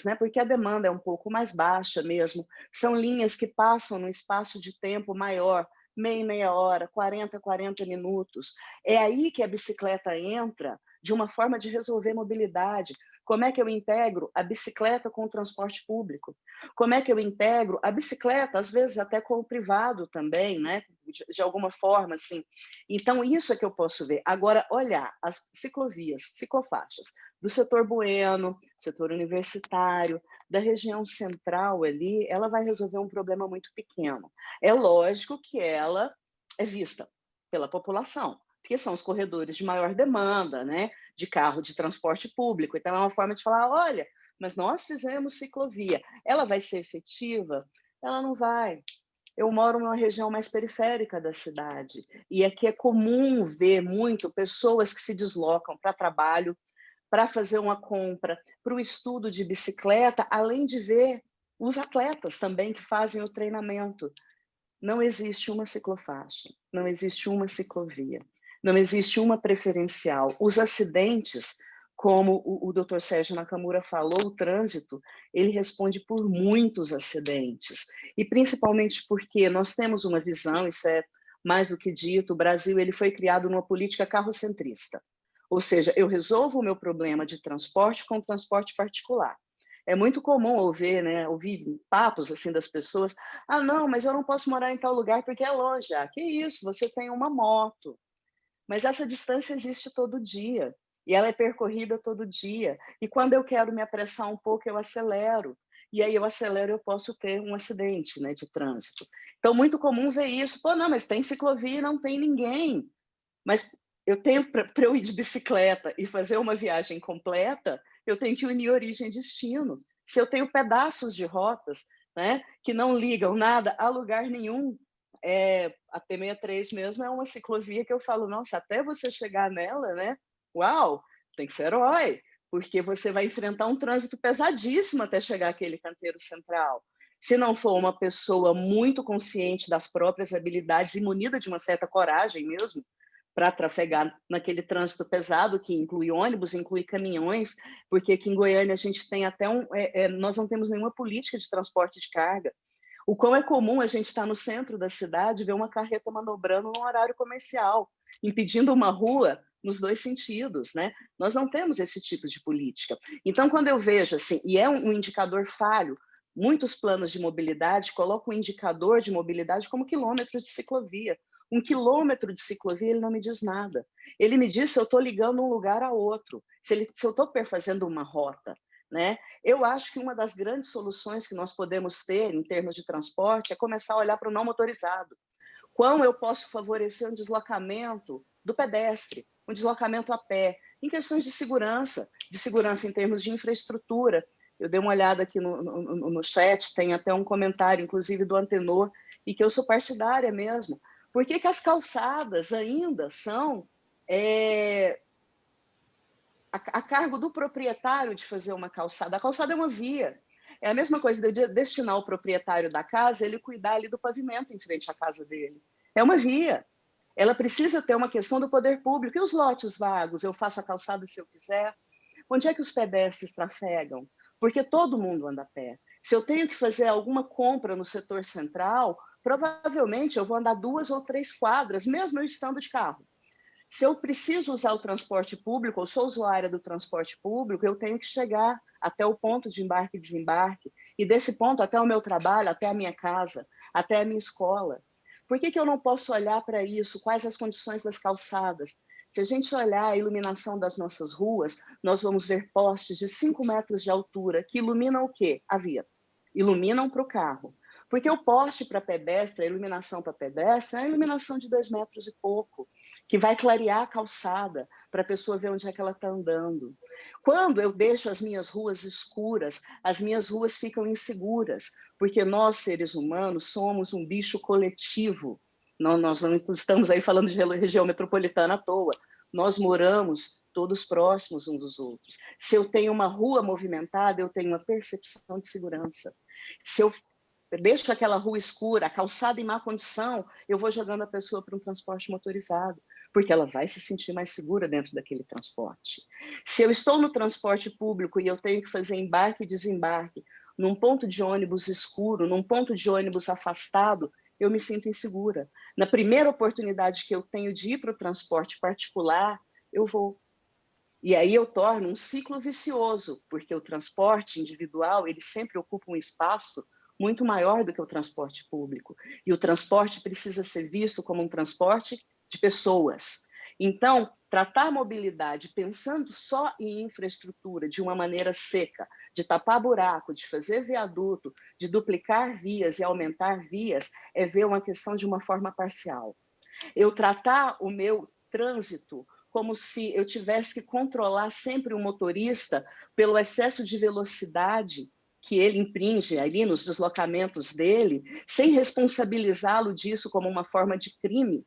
né? Porque a demanda é um pouco mais baixa mesmo. São linhas que passam num espaço de tempo maior, meia hora, 40 minutos. É aí que a bicicleta entra de uma forma de resolver mobilidade. Como é que eu integro a bicicleta com o transporte público? Como é que eu integro a bicicleta, às vezes até com o privado também, né? De alguma forma, assim. Então, isso é que eu posso ver. Agora, olhar as ciclovias, ciclofaixas do setor Bueno, setor universitário, da região central ali, ela vai resolver um problema muito pequeno. É lógico que ela é vista pela população, porque são os corredores de maior demanda, né, de carro de transporte público. Então, é uma forma de falar, olha, mas nós fizemos ciclovia. Ela vai ser efetiva? Ela não vai. Eu moro numa região mais periférica da cidade, e aqui é comum ver muito pessoas que se deslocam para trabalho, para fazer uma compra, para o estudo de bicicleta, além de ver os atletas também que fazem o treinamento. Não existe uma ciclofaixa, não existe uma ciclovia, não existe uma preferencial. Os acidentes, como o Dr. Sérgio Nakamura falou, o trânsito, ele responde por muitos acidentes. E principalmente porque nós temos uma visão, isso é mais do que dito, o Brasil ele foi criado numa política carrocentrista. Ou seja, eu resolvo o meu problema de transporte com transporte particular. É muito comum ouvir, né, ouvir papos assim das pessoas, ah, não, mas eu não posso morar em tal lugar porque é longe. Ah, que isso, você tem uma moto. Mas essa distância existe todo dia, e ela é percorrida todo dia. E quando eu quero me apressar um pouco, eu acelero. E aí eu acelero, eu posso ter um acidente, né, de trânsito. Então, muito comum ver isso. Pô, não, mas tem ciclovia e não tem ninguém. Mas eu tenho, para eu ir de bicicleta e fazer uma viagem completa, eu tenho que unir origem e destino. Se eu tenho pedaços de rotas, né, que não ligam nada a lugar nenhum, a T63 mesmo é uma ciclovia que eu falo, nossa, até você chegar nela, né? Uau, tem que ser herói, porque você vai enfrentar um trânsito pesadíssimo até chegar àquele canteiro central. Se não for uma pessoa muito consciente das próprias habilidades e munida de uma certa coragem mesmo, para trafegar naquele trânsito pesado, que inclui ônibus, inclui caminhões, porque aqui em Goiânia a gente tem até nós não temos nenhuma política de transporte de carga. O quão é comum a gente estar no centro da cidade e ver uma carreta manobrando num horário comercial, impedindo uma rua nos dois sentidos, né? Nós não temos esse tipo de política. Então, quando eu vejo assim, e é um indicador falho, muitos planos de mobilidade colocam o indicador de mobilidade como quilômetros de ciclovia. 1 quilômetro de ciclovia, ele não me diz nada. Ele me diz se eu estou ligando um lugar a outro, se eu estou perfazendo uma rota, né? Eu acho que uma das grandes soluções que nós podemos ter em termos de transporte é começar a olhar para o não motorizado. Como eu posso favorecer um deslocamento do pedestre, um deslocamento a pé, em questões de segurança em termos de infraestrutura. Eu dei uma olhada aqui no chat, tem até um comentário, inclusive, do Antenor, e que eu sou partidária mesmo. Por que as calçadas ainda são a cargo do proprietário de fazer uma calçada? A calçada é uma via. É a mesma coisa de destinar o proprietário da casa, ele cuidar ali do pavimento em frente à casa dele. É uma via. Ela precisa ter uma questão do poder público. E os lotes vagos? Eu faço a calçada se eu quiser? Onde é que os pedestres trafegam? Porque todo mundo anda a pé. Se eu tenho que fazer alguma compra no setor central, provavelmente eu vou andar 2 ou 3 quadras, mesmo eu estando de carro. Se eu preciso usar o transporte público, ou sou usuária do transporte público, eu tenho que chegar até o ponto de embarque e desembarque, e desse ponto até o meu trabalho, até a minha casa, até a minha escola. Por que eu não posso olhar para isso? Quais as condições das calçadas? Se a gente olhar a iluminação das nossas ruas, nós vamos ver postes de 5 metros de altura que iluminam o quê? A via. Iluminam para o carro. Porque o poste para pedestre, a iluminação para pedestre, é a iluminação de 2 metros e pouco, que vai clarear a calçada para a pessoa ver onde é que ela está andando. Quando eu deixo as minhas ruas escuras, as minhas ruas ficam inseguras, porque nós, seres humanos, somos um bicho coletivo. Nós não estamos aí falando de região metropolitana à toa. Nós moramos todos próximos uns dos outros. Se eu tenho uma rua movimentada, eu tenho uma percepção de segurança. Se eu deixo aquela rua escura, a calçada em má condição, eu vou jogando a pessoa para um transporte motorizado, porque ela vai se sentir mais segura dentro daquele transporte. Se eu estou no transporte público e eu tenho que fazer embarque e desembarque num ponto de ônibus escuro, num ponto de ônibus afastado, eu me sinto insegura. Na primeira oportunidade que eu tenho de ir para o transporte particular, eu vou. E aí eu torno um ciclo vicioso, porque o transporte individual, ele sempre ocupa um espaço muito maior do que o transporte público. E o transporte precisa ser visto como um transporte de pessoas. Então, tratar a mobilidade pensando só em infraestrutura de uma maneira seca, de tapar buraco, de fazer viaduto, de duplicar vias e aumentar vias, é ver uma questão de uma forma parcial. Eu tratar o meu trânsito como se eu tivesse que controlar sempre o motorista pelo excesso de velocidade que ele impinge ali nos deslocamentos dele, sem responsabilizá-lo disso como uma forma de crime,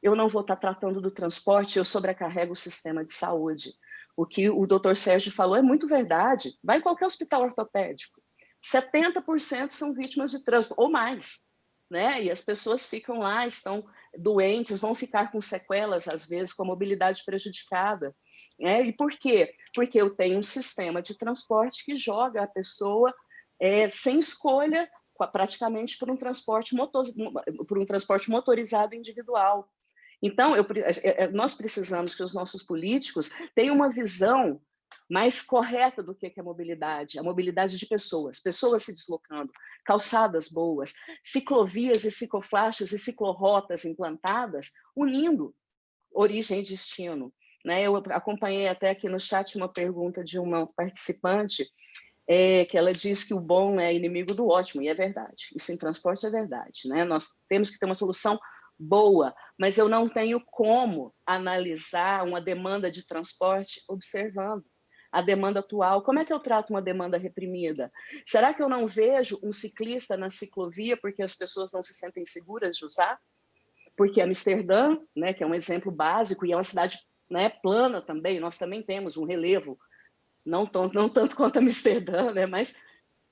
eu não vou estar tratando do transporte, eu sobrecarrego o sistema de saúde. O que o doutor Sérgio falou é muito verdade. Vai em qualquer hospital ortopédico. 70% são vítimas de trânsito, ou mais. Né? E as pessoas ficam lá, estão doentes, vão ficar com sequelas, às vezes, com a mobilidade prejudicada. E por quê? Porque eu tenho um sistema de transporte que joga a pessoa sem escolha, praticamente por um transporte motorizado individual. Então, nós precisamos que os nossos políticos tenham uma visão mais correta do que é a mobilidade de pessoas se deslocando, calçadas boas, ciclovias e ciclofaixas e ciclorotas implantadas, unindo origem e destino. Né? Eu acompanhei até aqui no chat uma pergunta de uma participante, que ela diz que o bom é inimigo do ótimo, e é verdade, isso em transporte é verdade. Né? Nós temos que ter uma solução boa, mas eu não tenho como analisar uma demanda de transporte observando a demanda atual. Como é que eu trato uma demanda reprimida? Será que eu não vejo um ciclista na ciclovia porque as pessoas não se sentem seguras de usar? Porque Amsterdã, né, que é um exemplo básico, e é uma cidade, né, plana também, nós também temos um relevo, não tanto quanto Amsterdã, né, mas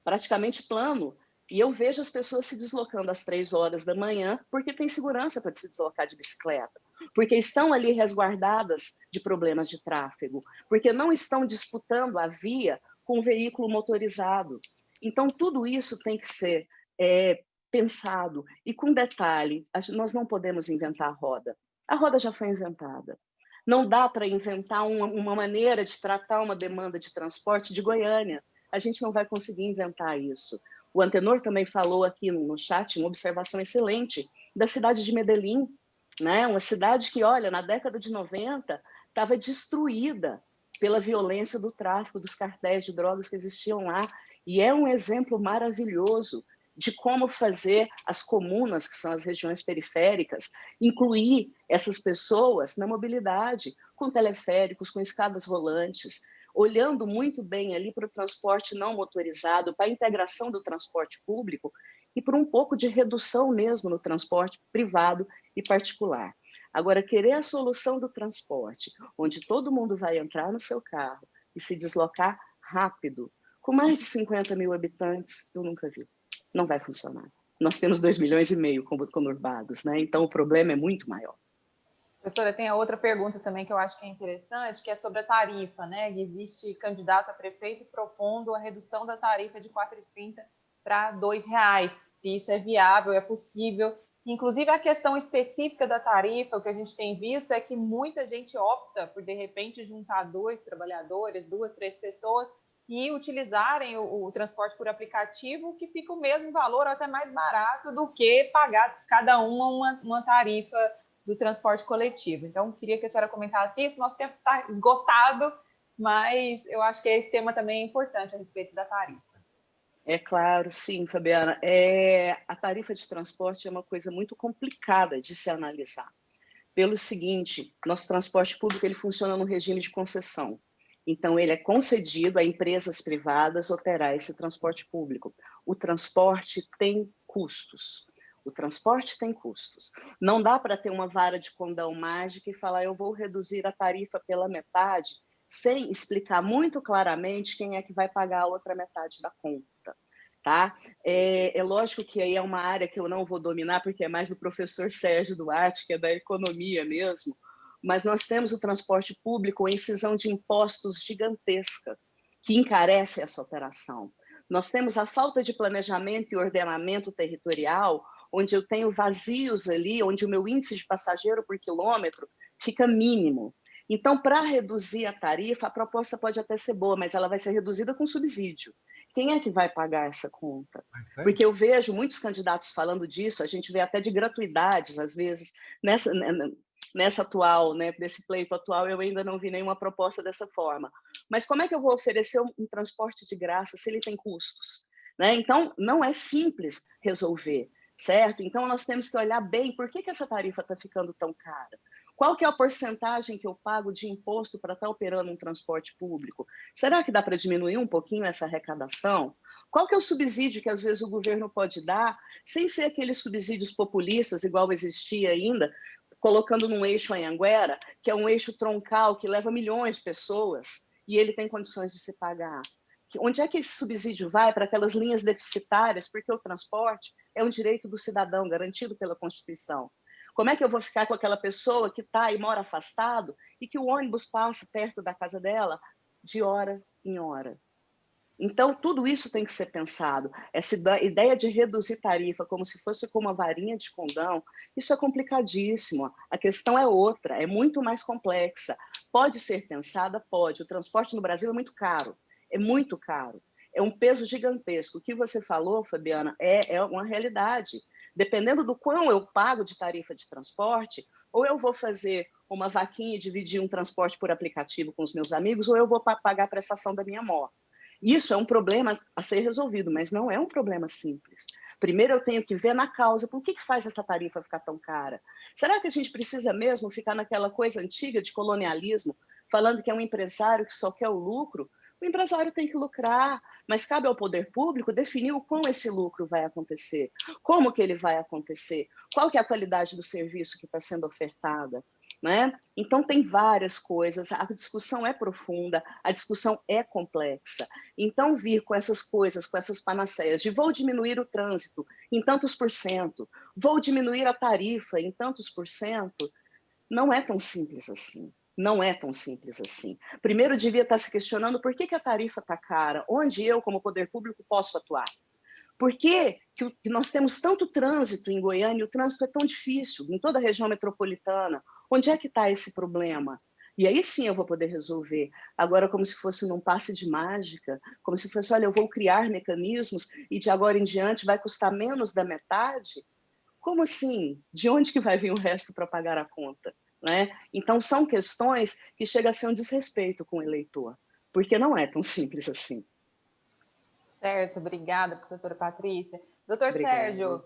praticamente plano. E eu vejo as pessoas se deslocando às 3 horas da manhã porque tem segurança para se deslocar de bicicleta, porque estão ali resguardadas de problemas de tráfego, porque não estão disputando a via com um veículo motorizado. Então, tudo isso tem que ser pensado. E com detalhe, nós não podemos inventar a roda já foi inventada. Não dá para inventar uma maneira de tratar uma demanda de transporte de Goiânia. A gente não vai conseguir inventar isso. O Antenor também falou aqui no chat, uma observação excelente, da cidade de Medellín, né? Uma cidade que, olha, na década de 90, estava destruída pela violência do tráfico, dos cartéis de drogas que existiam lá. E é um exemplo maravilhoso de como fazer as comunas, que são as regiões periféricas, incluir essas pessoas na mobilidade, com teleféricos, com escadas rolantes, olhando muito bem ali para o transporte não motorizado, para a integração do transporte público e por um pouco de redução mesmo no transporte privado e particular. Agora, querer a solução do transporte, onde todo mundo vai entrar no seu carro e se deslocar rápido, com mais de 50 mil habitantes, eu nunca vi. Não vai funcionar. Nós temos 2,5 milhões conurbados, né? Então o problema é muito maior. Professora, tem a outra pergunta também que eu acho que é interessante, que é sobre a tarifa, né? Existe candidato a prefeito propondo a redução da tarifa de R$ 4,30 para R$ 2,00. Se isso é viável, é possível. Inclusive, a questão específica da tarifa, o que a gente tem visto é que muita gente opta por, de repente, juntar 2 trabalhadores, 2, 3 pessoas e utilizarem o transporte por aplicativo, que fica o mesmo valor, ou até mais barato, do que pagar cada uma tarifa do transporte coletivo. Então, queria que a senhora comentasse isso. Nosso tempo está esgotado, mas eu acho que esse tema também é importante a respeito da tarifa. É claro, sim, Fabiana. A tarifa de transporte é uma coisa muito complicada de se analisar. Pelo seguinte, nosso transporte público ele funciona no regime de concessão. Então, ele é concedido a empresas privadas operar esse transporte público. O transporte tem custos. O transporte tem custos. Não dá para ter uma vara de condão mágica e falar eu vou reduzir a tarifa pela metade, sem explicar muito claramente quem é que vai pagar a outra metade da conta. Tá? É lógico que aí é uma área que eu não vou dominar, porque é mais do professor Sérgio Duarte, que é da economia mesmo, mas nós temos o transporte público, a incisão de impostos gigantesca, que encarece essa operação. Nós temos a falta de planejamento e ordenamento territorial, onde eu tenho vazios ali, onde o meu índice de passageiro por quilômetro fica mínimo. Então, para reduzir a tarifa, a proposta pode até ser boa, mas ela vai ser reduzida com subsídio. Quem é que vai pagar essa conta? Porque eu vejo muitos candidatos falando disso, a gente vê até de gratuidades, às vezes, nessa atual, né, desse pleito atual, eu ainda não vi nenhuma proposta dessa forma. Mas como é que eu vou oferecer um transporte de graça se ele tem custos? Né? Então, não é simples resolver, certo? Então, nós temos que olhar bem por que essa tarifa está ficando tão cara. Qual que é a porcentagem que eu pago de imposto para estar operando um transporte público? Será que dá para diminuir um pouquinho essa arrecadação? Qual que é o subsídio que às vezes o governo pode dar, sem ser aqueles subsídios populistas, igual existia ainda, colocando num eixo Anhanguera, que é um eixo troncal que leva milhões de pessoas, e ele tem condições de se pagar? Onde é que esse subsídio vai para aquelas linhas deficitárias? Porque o transporte é um direito do cidadão, garantido pela Constituição. Como é que eu vou ficar com aquela pessoa que está e mora afastado e que o ônibus passa perto da casa dela de hora em hora? Então, tudo isso tem que ser pensado. Essa ideia de reduzir tarifa como se fosse com uma varinha de condão, isso é complicadíssimo. A questão é outra, é muito mais complexa. Pode ser pensada? Pode. O transporte no Brasil é muito caro. É muito caro. É um peso gigantesco. O que você falou, Fabiana, é uma realidade. Dependendo do quão eu pago de tarifa de transporte, ou eu vou fazer uma vaquinha e dividir um transporte por aplicativo com os meus amigos, ou eu vou pagar a prestação da minha moto. Isso é um problema a ser resolvido, mas não é um problema simples. Primeiro eu tenho que ver na causa, por que faz essa tarifa ficar tão cara? Será que a gente precisa mesmo ficar naquela coisa antiga de colonialismo, falando que é um empresário que só quer o lucro? O empresário tem que lucrar, mas cabe ao poder público definir o como esse lucro vai acontecer, como que ele vai acontecer, qual que é a qualidade do serviço que está sendo ofertada. Né? Então, tem várias coisas, a discussão é profunda, a discussão é complexa. Então, vir com essas coisas, com essas panaceias de vou diminuir o trânsito em tantos por cento, vou diminuir a tarifa em tantos por cento, não é tão simples assim. Não é tão simples assim. Primeiro, devia estar se questionando por que a tarifa está cara, onde eu, como poder público, posso atuar. Por que nós temos tanto trânsito em Goiânia e o trânsito é tão difícil em toda a região metropolitana? Onde é que está esse problema? E aí sim eu vou poder resolver. Agora, como se fosse num passe de mágica, como se fosse, olha, eu vou criar mecanismos e de agora em diante vai custar menos da metade? Como assim? De onde que vai vir o resto para pagar a conta? Né? Então, são questões que chegam a ser um desrespeito com o eleitor, porque não é tão simples assim. Certo, obrigada, professora Patrícia. Doutor Obrigada. Sérgio,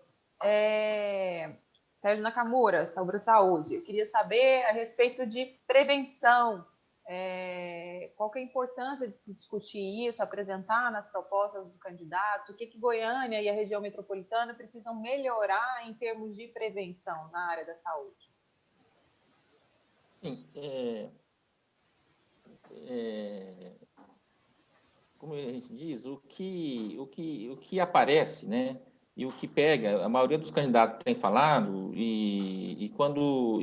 Sérgio Nakamura, sobre saúde, eu queria saber a respeito de prevenção. Qual que é a importância de se discutir isso, apresentar nas propostas dos candidatos, o que Goiânia e a região metropolitana precisam melhorar em termos de prevenção na área da saúde? Sim, como a gente diz, o que aparece, né, e o que pega, a maioria dos candidatos tem falado, e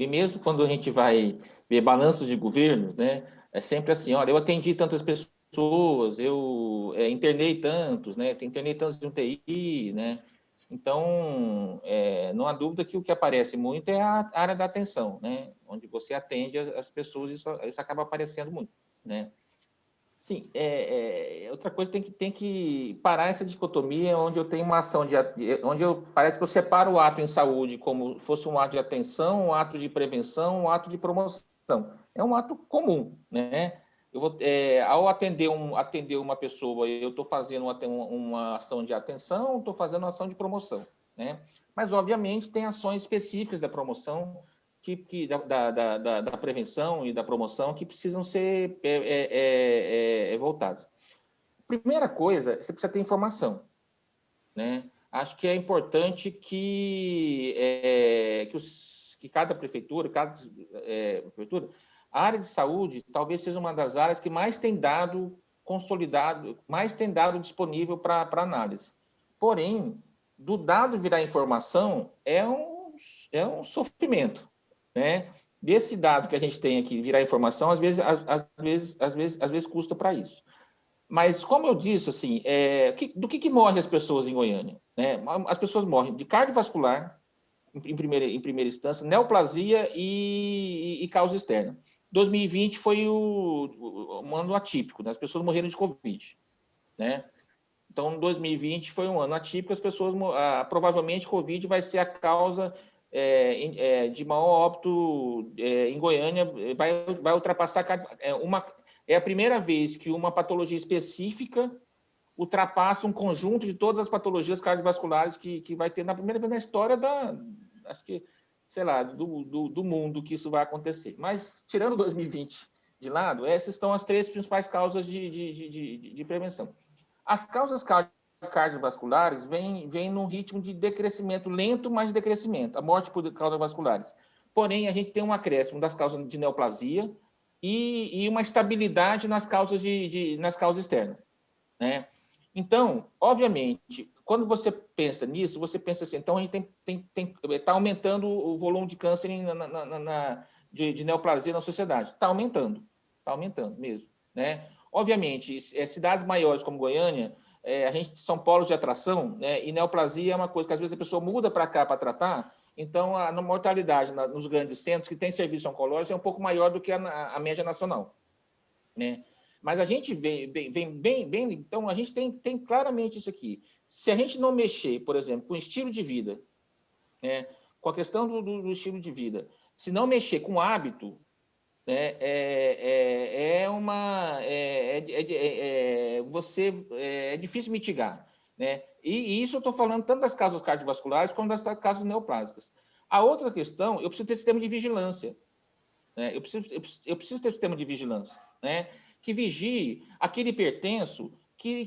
mesmo quando a gente vai ver balanços de governos, né, é sempre assim, olha, eu atendi tantas pessoas, eu internei tantos, né, internei tantos de UTI, né, então, não há dúvida que o que aparece muito é a área da atenção, né, onde você atende as pessoas, isso acaba aparecendo muito, né. Sim, outra coisa tem que parar essa dicotomia onde eu tenho uma ação parece que eu separo o ato em saúde como fosse um ato de atenção, um ato de prevenção, um ato de promoção. É um ato comum, né? Ao atender uma pessoa, eu estou fazendo uma ação de atenção, estou fazendo uma ação de promoção, né? Mas obviamente tem ações específicas da promoção da prevenção e da promoção que precisam ser voltadas. Primeira coisa, você precisa ter informação, né? Acho que é importante que cada prefeitura, a área de saúde talvez seja uma das áreas que mais tem dado consolidado, mais tem dado disponível para análise. Porém, do dado virar informação é um sofrimento, né? Desse dado que a gente tem aqui virar informação, às vezes custa para isso. Mas, como eu disse, assim, do que morrem as pessoas em Goiânia? Né? As pessoas morrem de cardiovascular, em primeira instância, neoplasia e causa externa. 2020 foi um ano atípico, né? As pessoas morreram de Covid, né? Então, 2020 foi um ano atípico, as pessoas, provavelmente, Covid vai ser a causa de maior óbito em Goiânia, vai ultrapassar é a primeira vez que uma patologia específica ultrapassa um conjunto de todas as patologias cardiovasculares que vai ter na primeira vez na história acho que, sei lá, do mundo que isso vai acontecer. Mas, tirando 2020 de lado, essas são as 3 principais causas de prevenção. As causas cardiovasculares vêm num ritmo de decrescimento lento, mas de decrescimento, a morte por cardiovasculares. Porém, a gente tem um acréscimo das causas de neoplasia e uma estabilidade nas causas externas, né? Então, obviamente, quando você pensa nisso, você pensa assim, então a gente está aumentando o volume de câncer de neoplasia na sociedade. Está aumentando mesmo, né? Obviamente, cidades maiores como Goiânia, a gente são polos de atração, né? E neoplasia é uma coisa que às vezes a pessoa muda para cá para tratar, então a mortalidade nos grandes centros que tem serviço oncológico é um pouco maior do que a média nacional, né? Mas a gente vem bem, então a gente tem claramente isso aqui. Se a gente não mexer, por exemplo, com o estilo de vida, né? Com a questão do estilo de vida, se não mexer com o hábito, né, é difícil mitigar, né? E isso eu estou falando tanto das causas cardiovasculares como das causas neoplásicas. A outra questão, eu preciso ter sistema de vigilância, né? Eu preciso ter sistema de vigilância, né? Que vigie aquele hipertenso que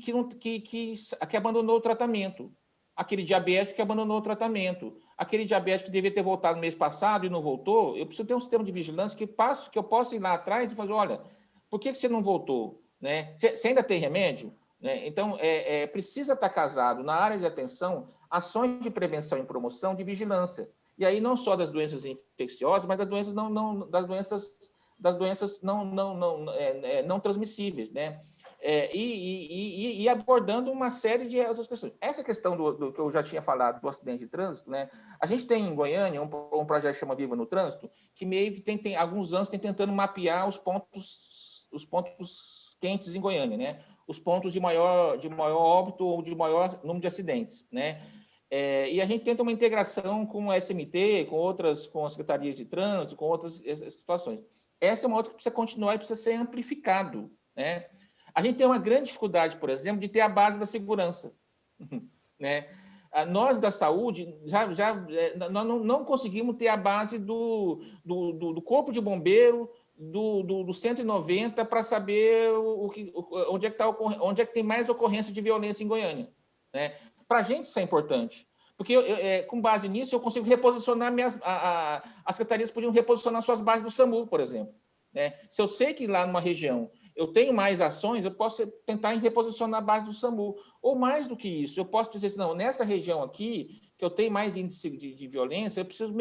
abandonou o tratamento, aquele diabético que abandonou o tratamento, aquele diabético que devia ter voltado no mês passado e não voltou. Eu preciso ter um sistema de vigilância que eu possa ir lá atrás e fazer, olha, por que você não voltou? Né? Você ainda tem remédio? Né? Então, precisa estar casado na área de atenção, ações de prevenção e promoção de vigilância. E aí não só das doenças infecciosas, mas das doenças não transmissíveis, né? E abordando uma série de outras questões. Essa questão do que eu já tinha falado, do acidente de trânsito, né? A gente tem em Goiânia um projeto que chama Viva no Trânsito, que meio que tem alguns anos tem tentando mapear os pontos quentes em Goiânia, né? Os pontos de maior óbito ou de maior número de acidentes, né? E a gente tenta uma integração com o SMT, com as secretarias de trânsito, com outras situações. Essa é uma outra que precisa continuar e precisa ser amplificado, né? A gente tem uma grande dificuldade, por exemplo, de ter a base da segurança, né? nós da saúde nós não conseguimos ter a base do corpo de bombeiro, do 190 para saber onde é que tem mais ocorrência de violência em Goiânia, né? Para a gente isso é importante, porque com base nisso eu consigo reposicionar as secretarias podiam reposicionar suas bases do SAMU, por exemplo, né? Se eu sei que lá numa região eu tenho mais ações, eu posso tentar reposicionar a base do SAMU. Ou mais do que isso, eu posso dizer assim, não, nessa região aqui, que eu tenho mais índice de violência, eu preciso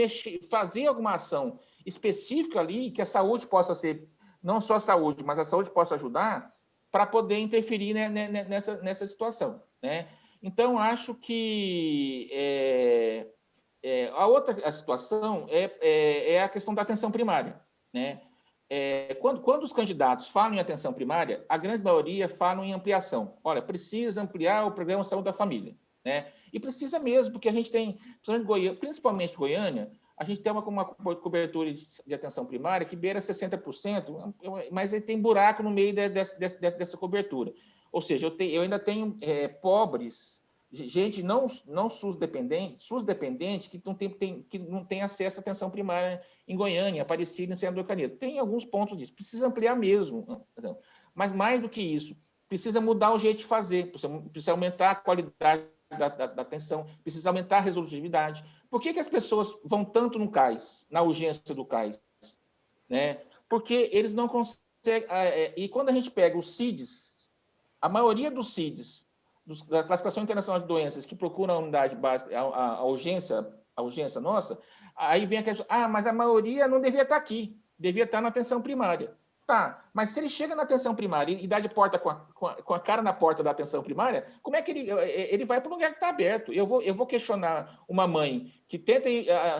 fazer alguma ação específica ali, que a saúde possa ser, não só a saúde, mas a saúde possa ajudar, para poder interferir, né, nessa situação, né? Então, acho que a situação é a questão da atenção primária, né? Quando os candidatos falam em atenção primária, a grande maioria falam em ampliação. Olha, precisa ampliar o programa de saúde da família, né? E precisa mesmo, porque a gente tem, principalmente Goiânia, a gente tem uma cobertura de atenção primária que beira 60%, mas tem buraco no meio dessa cobertura. Ou seja, eu ainda tenho pobres, gente não SUS dependente que não tem acesso à atenção primária em Goiânia, Aparecida, em Senador Canedo. Tem alguns pontos disso, precisa ampliar mesmo. Mas mais do que isso, precisa mudar o jeito de fazer, precisa aumentar a qualidade da atenção, precisa aumentar a resolutividade. Por que as pessoas vão tanto no CAIS, na urgência do CAIS? Né? Porque eles não conseguem... E quando a gente pega os CIDs, a maioria dos CIDs, da Classificação Internacional de Doenças, que procuram a unidade básica, a urgência nossa, aí vem a questão, mas a maioria não devia estar aqui, devia estar na atenção primária. Tá, mas se ele chega na atenção primária e dá de porta com a cara na porta da atenção primária, como é que ele vai para um lugar que está aberto? Eu vou questionar uma mãe que tenta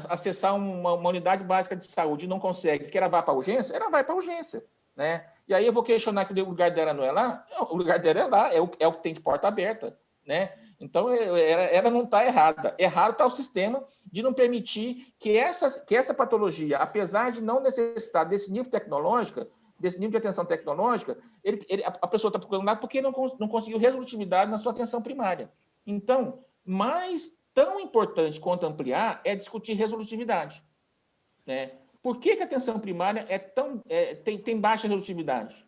acessar uma unidade básica de saúde e não consegue, que ela vá para a urgência, ela vai para a urgência, né? E aí eu vou questionar que o lugar dela não é lá? O lugar dela é lá, é o que tem de porta aberta, né? Então, ela não está errada. Errado está o sistema de não permitir que essa patologia, apesar de não necessitar desse nível tecnológico, desse nível de atenção tecnológica, a pessoa está procurando lá porque não conseguiu resolutividade na sua atenção primária. Então, tão importante quanto ampliar é discutir resolutividade, né? Por que a atenção primária tem baixa resolutividade?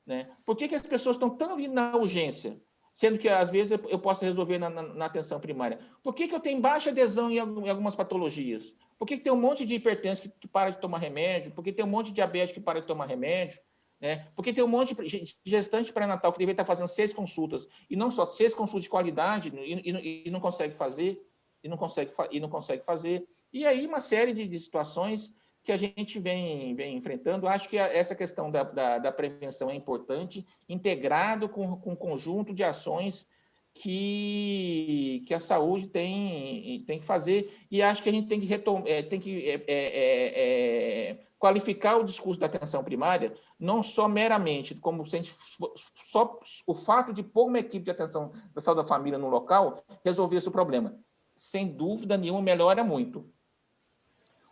Né? Por que as pessoas estão tão ali na urgência, sendo que, às vezes, eu posso resolver na atenção primária? Por que eu tenho baixa adesão em algumas patologias? Por que tem um monte de hipertenso que para de tomar remédio? Por que tem um monte de diabético que para de tomar remédio? Né? Por que tem um monte de gestante pré-natal que deveria estar fazendo 6 consultas, e não só 6 consultas de qualidade, e não consegue fazer, e não consegue fazer. E aí uma série de situações que a gente vem enfrentando. Acho que essa questão da prevenção é importante, integrado com um conjunto de ações que a saúde tem que fazer, e acho que a gente tem que qualificar o discurso da atenção primária, não só meramente, como se a gente, só o fato de pôr uma equipe de atenção da saúde da família no local resolvesse o problema. Sem dúvida nenhuma, melhora muito.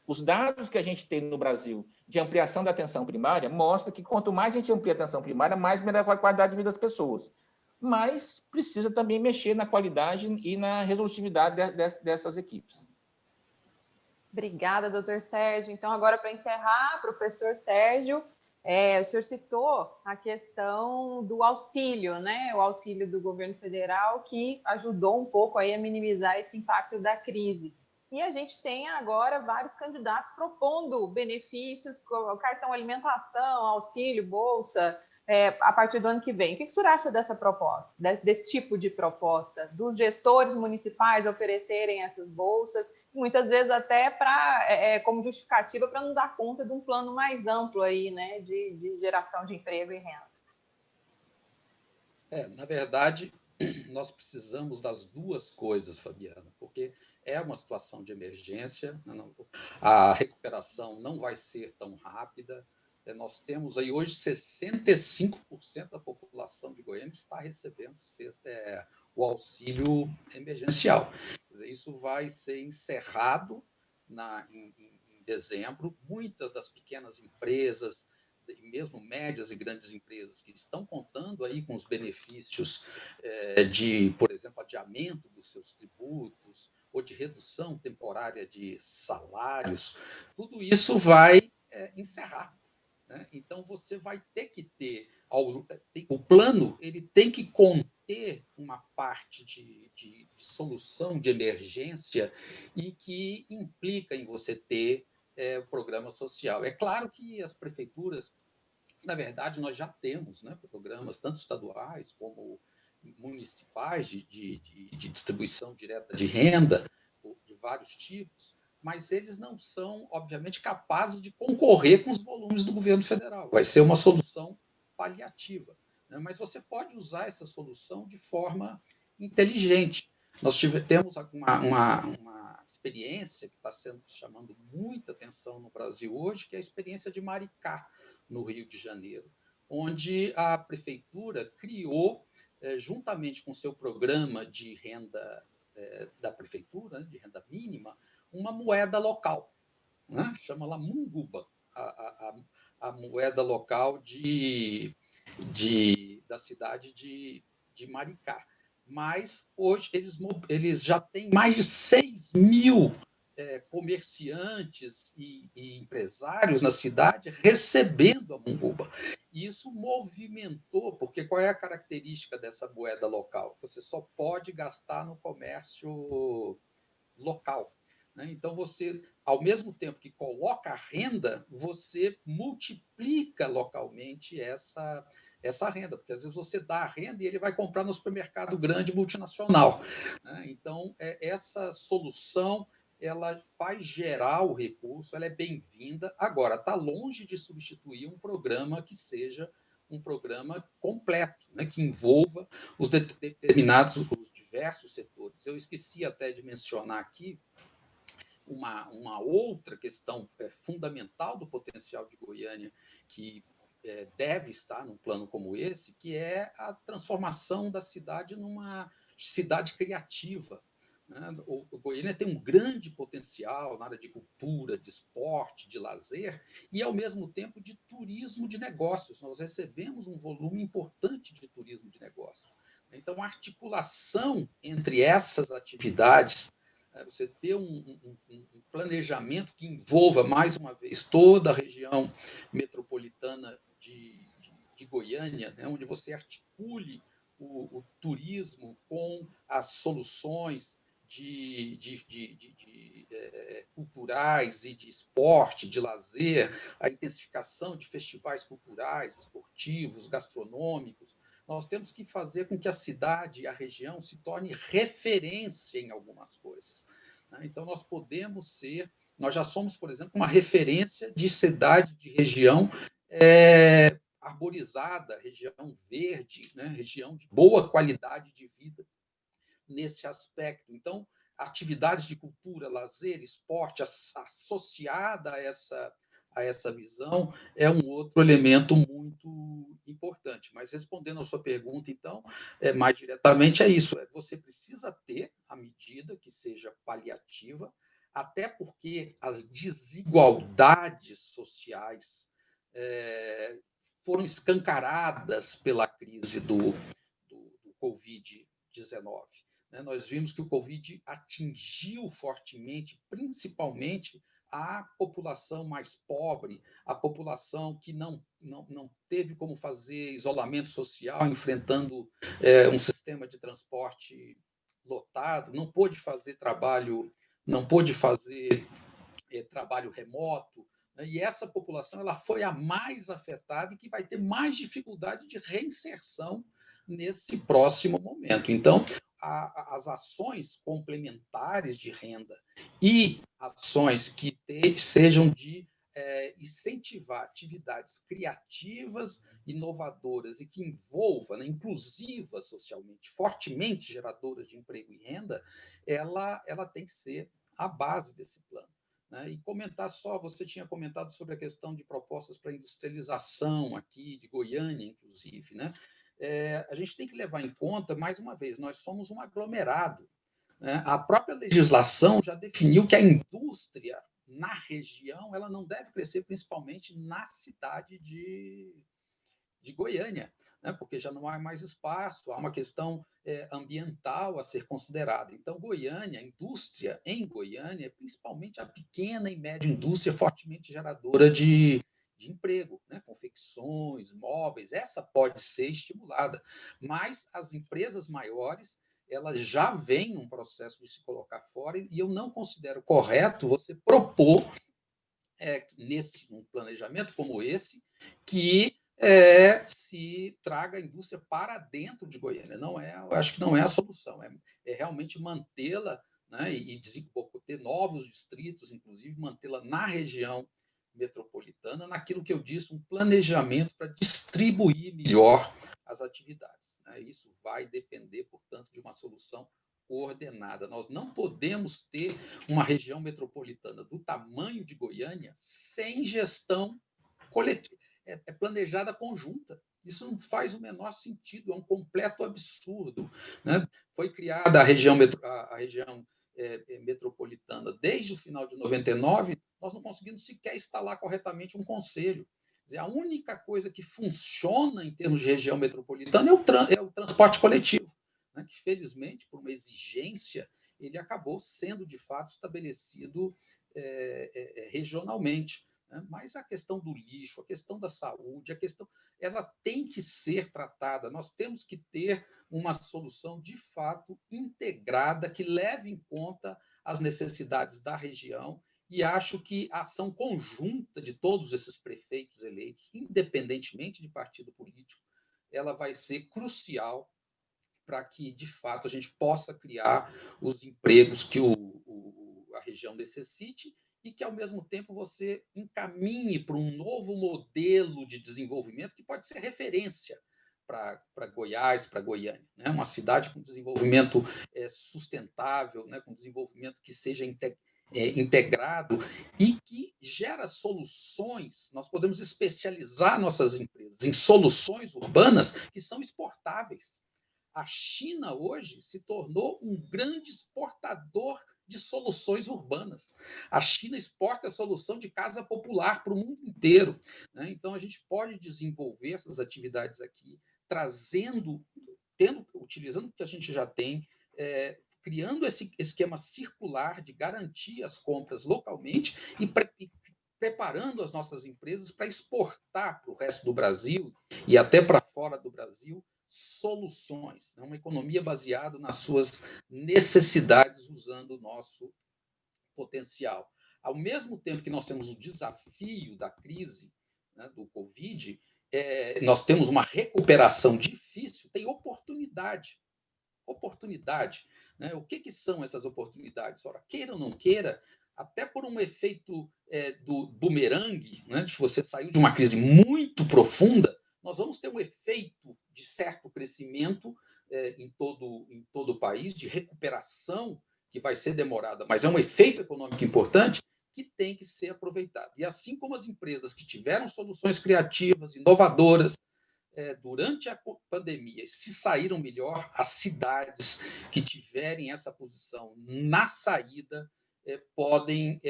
Os dados que a gente tem no Brasil de ampliação da atenção primária mostram que quanto mais a gente amplia a atenção primária, mais melhora a qualidade de vida das pessoas. Mas precisa também mexer na qualidade e na resolutividade dessas equipes. Obrigada, doutor Sérgio. Então, agora, para encerrar, professor Sérgio, o senhor citou a questão do auxílio, né? O auxílio do governo federal, que ajudou um pouco aí a minimizar esse impacto da crise. E a gente tem agora vários candidatos propondo benefícios, como cartão alimentação, auxílio, bolsa, a partir do ano que vem. O que o senhor acha dessa proposta, desse tipo de proposta, dos gestores municipais oferecerem essas bolsas, muitas vezes até como justificativa para não dar conta de um plano mais amplo aí, né, de geração de emprego e renda? Na verdade, nós precisamos das duas coisas, Fabiana, porque é uma situação de emergência, a recuperação não vai ser tão rápida. Nós temos aí hoje 65% da população de Goiânia que está recebendo o auxílio emergencial. Quer dizer, isso vai ser encerrado em dezembro. Muitas das pequenas empresas e mesmo médias e grandes empresas que estão contando aí com os benefícios de, por exemplo, adiamento dos seus tributos ou de redução temporária de salários, tudo isso vai encerrar. Né? Então, você vai ter que ter... O plano ele tem que conter uma parte de solução de emergência e que implica em você ter o programa social. É claro que as prefeituras, na verdade, nós já temos, né, programas tanto estaduais como municipais de distribuição direta de renda, de vários tipos, mas eles não são, obviamente, capazes de concorrer com os volumes do governo federal. Vai ser uma solução paliativa, né? Mas você pode usar essa solução de forma inteligente. Nós temos uma experiência que está chamando muita atenção no Brasil hoje, que é a experiência de Maricá, no Rio de Janeiro, onde a prefeitura criou, juntamente com o seu programa de renda da prefeitura, de renda mínima, uma moeda local, né? Chama lá Munguba, a moeda local da cidade de Maricá. Mas hoje eles já têm mais de 6 mil comerciantes e empresários na cidade recebendo a Munguba. E isso movimentou, porque qual é a característica dessa moeda local? Você só pode gastar no comércio local. Né? Então, você, ao mesmo tempo que coloca a renda, você multiplica localmente essa renda, porque às vezes você dá a renda e ele vai comprar no supermercado grande multinacional. Né? Então, essa solução ela faz gerar o recurso, ela é bem-vinda. Agora, está longe de substituir um programa que seja um programa completo, né, que envolva os diversos setores. Eu esqueci até de mencionar aqui uma outra questão fundamental do potencial de Goiânia, que deve estar num plano como esse, que é a transformação da cidade numa cidade criativa. O Goiânia tem um grande potencial na área de cultura, de esporte, de lazer e, ao mesmo tempo, de turismo de negócios. Nós recebemos um volume importante de turismo de negócios. Então, a articulação entre essas atividades, você ter um planejamento que envolva, mais uma vez, toda a região metropolitana de Goiânia, né, onde você articule o turismo com as soluções culturais e de esporte, de lazer, a intensificação de festivais culturais, esportivos, gastronômicos. Nós temos que fazer com que a cidade e a região se torne referência em algumas coisas. Então, nós já somos, por exemplo, uma referência de cidade, de região arborizada, região verde, né? Região de boa qualidade de vida nesse aspecto. Então, atividades de cultura, lazer, esporte associada a essa visão é um outro elemento muito importante. Mas respondendo a sua pergunta, então, mais diretamente é isso. Você precisa ter a medida que seja paliativa, até porque as desigualdades sociais foram escancaradas pela crise do Covid-19. Nós vimos que o Covid atingiu fortemente, principalmente, a população mais pobre, a população que não teve como fazer isolamento social, enfrentando um sistema de transporte lotado, não pôde fazer trabalho remoto, né? E essa população ela foi a mais afetada e que vai ter mais dificuldade de reinserção nesse próximo momento. Então, as ações complementares de renda e ações que sejam de incentivar atividades criativas, inovadoras e que envolvam, né, inclusivas socialmente, fortemente geradoras de emprego e renda, ela tem que ser a base desse plano. Né? E você tinha comentado sobre a questão de propostas para industrialização aqui, de Goiânia, inclusive, né? A gente tem que levar em conta, mais uma vez, nós somos um aglomerado. Né? A própria legislação já definiu que a indústria na região, ela não deve crescer principalmente na cidade de Goiânia, né? Porque já não há mais espaço, há uma questão ambiental a ser considerada. Então, Goiânia, a indústria em Goiânia, principalmente a pequena e média indústria fortemente geradora de emprego, né? Confecções, móveis, essa pode ser estimulada, mas as empresas maiores, elas já vêm num processo de se colocar fora, e eu não considero correto você propor, num planejamento como esse, que se traga a indústria para dentro de Goiânia. Eu acho que não é a solução, é realmente mantê-la, né, e ter novos distritos, inclusive mantê-la na região metropolitana, naquilo que eu disse, um planejamento para distribuir melhor as atividades, né? Isso vai depender, portanto, de uma solução coordenada. Nós não podemos ter uma região metropolitana do tamanho de Goiânia sem gestão coletiva, planejada conjunta. Isso não faz o menor sentido, é um completo absurdo, né? Foi criada a região metropolitana desde o final de 99, nós não conseguimos sequer instalar corretamente um conselho. Quer dizer, a única coisa que funciona em termos de região metropolitana é o transporte coletivo, né? Que, felizmente, por uma exigência, ele acabou sendo, de fato, estabelecido regionalmente. Mas a questão do lixo, a questão da saúde, ela tem que ser tratada. Nós temos que ter uma solução, de fato, integrada, que leve em conta as necessidades da região, e acho que a ação conjunta de todos esses prefeitos eleitos, independentemente de partido político, ela vai ser crucial para que, de fato, a gente possa criar os empregos que a região necessite, e que, ao mesmo tempo, você encaminhe para um novo modelo de desenvolvimento que pode ser referência para Goiás, para Goiânia, né? Uma cidade com desenvolvimento sustentável, né? Com desenvolvimento que seja integrado e que gera soluções. Nós podemos especializar nossas empresas em soluções urbanas que são exportáveis. A China hoje se tornou um grande exportador de soluções urbanas. A China exporta a solução de casa popular para o mundo inteiro, né? Então, a gente pode desenvolver essas atividades aqui, utilizando o que a gente já tem, criando esse esquema circular de garantir as compras localmente e preparando as nossas empresas para exportar para o resto do Brasil e até para fora do Brasil soluções, né? Uma economia baseada nas suas necessidades, usando o nosso potencial. Ao mesmo tempo que nós temos o desafio da crise, né, do Covid, nós temos uma recuperação difícil, tem oportunidade. Oportunidade, né? O que são essas oportunidades? Ora, queira ou não queira, até por um efeito do bumerangue, né, de você saiu de uma crise muito profunda, nós vamos ter um efeito de certo crescimento em todo o país, de recuperação, que vai ser demorada, mas é um efeito econômico importante que tem que ser aproveitado. E assim como as empresas que tiveram soluções criativas, inovadoras, durante a pandemia, se saíram melhor, as cidades que tiverem essa posição na saída podem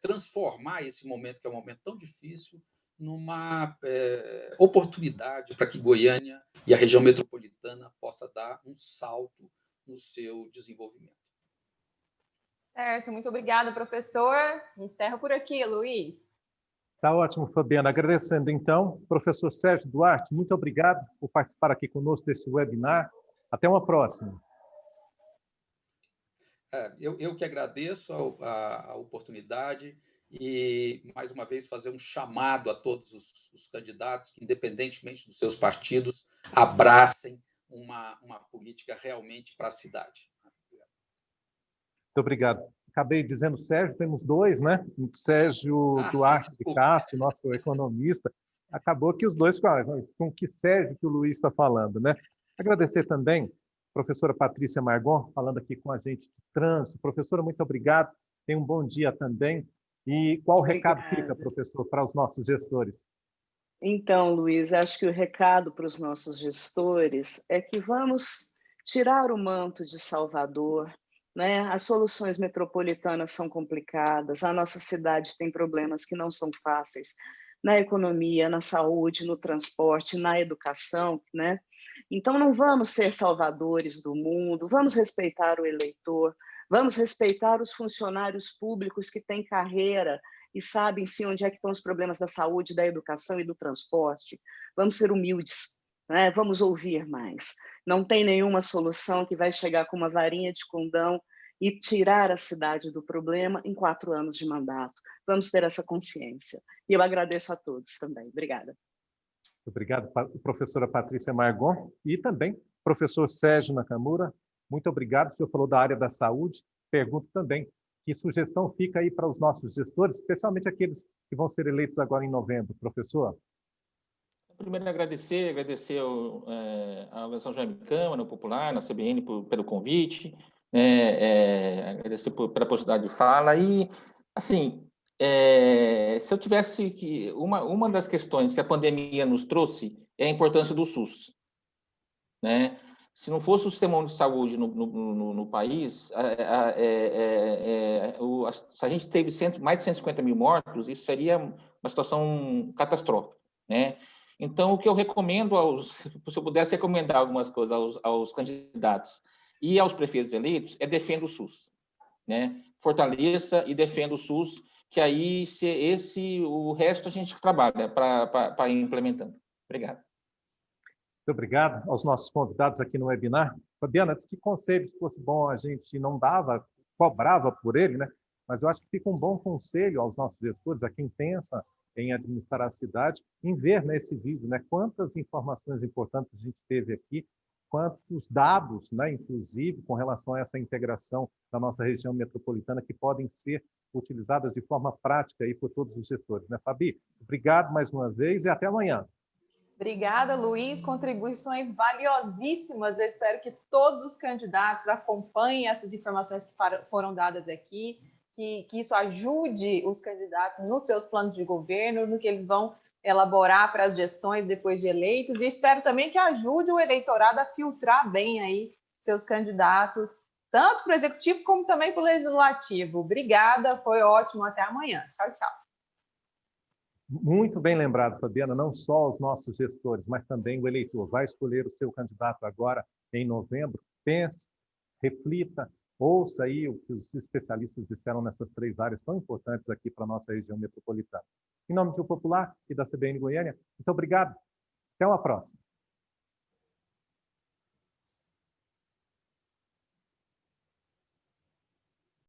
transformar esse momento, que é um momento tão difícil, numa oportunidade para que Goiânia e a região metropolitana possa dar um salto no seu desenvolvimento. Certo, muito obrigada, professor. Encerro por aqui, Luiz. Tá ótimo, Fabiana. Agradecendo, então, professor Sérgio Duarte, muito obrigado por participar aqui conosco desse webinar. Até uma próxima. Eu que agradeço a oportunidade e, mais uma vez, fazer um chamado a todos os candidatos que, independentemente dos seus partidos, abracem uma política realmente para a cidade. Muito obrigado. Acabei dizendo Sérgio, temos dois, né? Sérgio Duarte de Cássio, nosso economista. Acabou que os dois falam, com que Sérgio que o Luiz está falando, né? Agradecer também a professora Patrícia Margon, falando aqui com a gente de trânsito. Professora, muito obrigado. Tenha um bom dia também. E qual o recado fica, professor, para os nossos gestores? Então, Luiz, acho que o recado para os nossos gestores é que vamos tirar o manto de Salvador né? As soluções metropolitanas são complicadas, a nossa cidade tem problemas que não são fáceis na economia, na saúde, no transporte, na educação, né? Então, não vamos ser salvadores do mundo, vamos respeitar o eleitor, vamos respeitar os funcionários públicos que têm carreira e sabem sim onde é que estão os problemas da saúde, da educação e do transporte. Vamos ser humildes, né? Vamos ouvir mais. Não tem nenhuma solução que vai chegar com uma varinha de condão e tirar a cidade do problema em 4 anos de mandato. Vamos ter essa consciência. E eu agradeço a todos também. Obrigada. Obrigado, professora Patrícia Margon. E também, professor Sérgio Nakamura, muito obrigado. O senhor falou da área da saúde. Pergunto também, que sugestão fica aí para os nossos gestores, especialmente aqueles que vão ser eleitos agora em novembro, professor? Primeiro, agradecer à Organização Jaime Câmara, ao Popular, na CBN, pelo convite, agradecer pela possibilidade de fala. E, assim, se eu tivesse que... Uma das questões que a pandemia nos trouxe é a importância do SUS, né? Se não fosse o sistema de saúde no país, se a gente teve mais de 150 mil mortos, isso seria uma situação catastrófica, né? Então, o que eu recomendo se eu pudesse recomendar algumas coisas aos candidatos e aos prefeitos eleitos, é defenda o SUS, né? Fortaleça e defenda o SUS, que aí o resto a gente trabalha para ir implementando. Obrigado. Muito obrigado aos nossos convidados aqui no webinar. Fabiana, disse que conselhos fosse bom a gente não dava, cobrava por ele, né? Mas eu acho que fica um bom conselho aos nossos gestores, a quem pensa em administrar a cidade, em ver nesse vídeo, né, quantas informações importantes a gente teve aqui, quantos dados, né, inclusive, com relação a essa integração da nossa região metropolitana, que podem ser utilizadas de forma prática aí por todos os gestores, né, Fabi? Obrigado mais uma vez e até amanhã. Obrigada, Luiz. Contribuições valiosíssimas. Eu espero que todos os candidatos acompanhem essas informações que foram dadas aqui, que isso ajude os candidatos nos seus planos de governo, no que eles vão elaborar para as gestões depois de eleitos. E espero também que ajude o eleitorado a filtrar bem aí seus candidatos, tanto para o executivo como também para o legislativo. Obrigada, foi ótimo. Até amanhã. Tchau, tchau. Muito bem lembrado, Fabiana, não só os nossos gestores, mas também o eleitor. Vai escolher o seu candidato agora em novembro. Pense, reflita, ouça aí o que os especialistas disseram nessas 3 áreas tão importantes aqui para a nossa região metropolitana. Em nome do Popular e da CBN Goiânia, muito obrigado. Até uma próxima.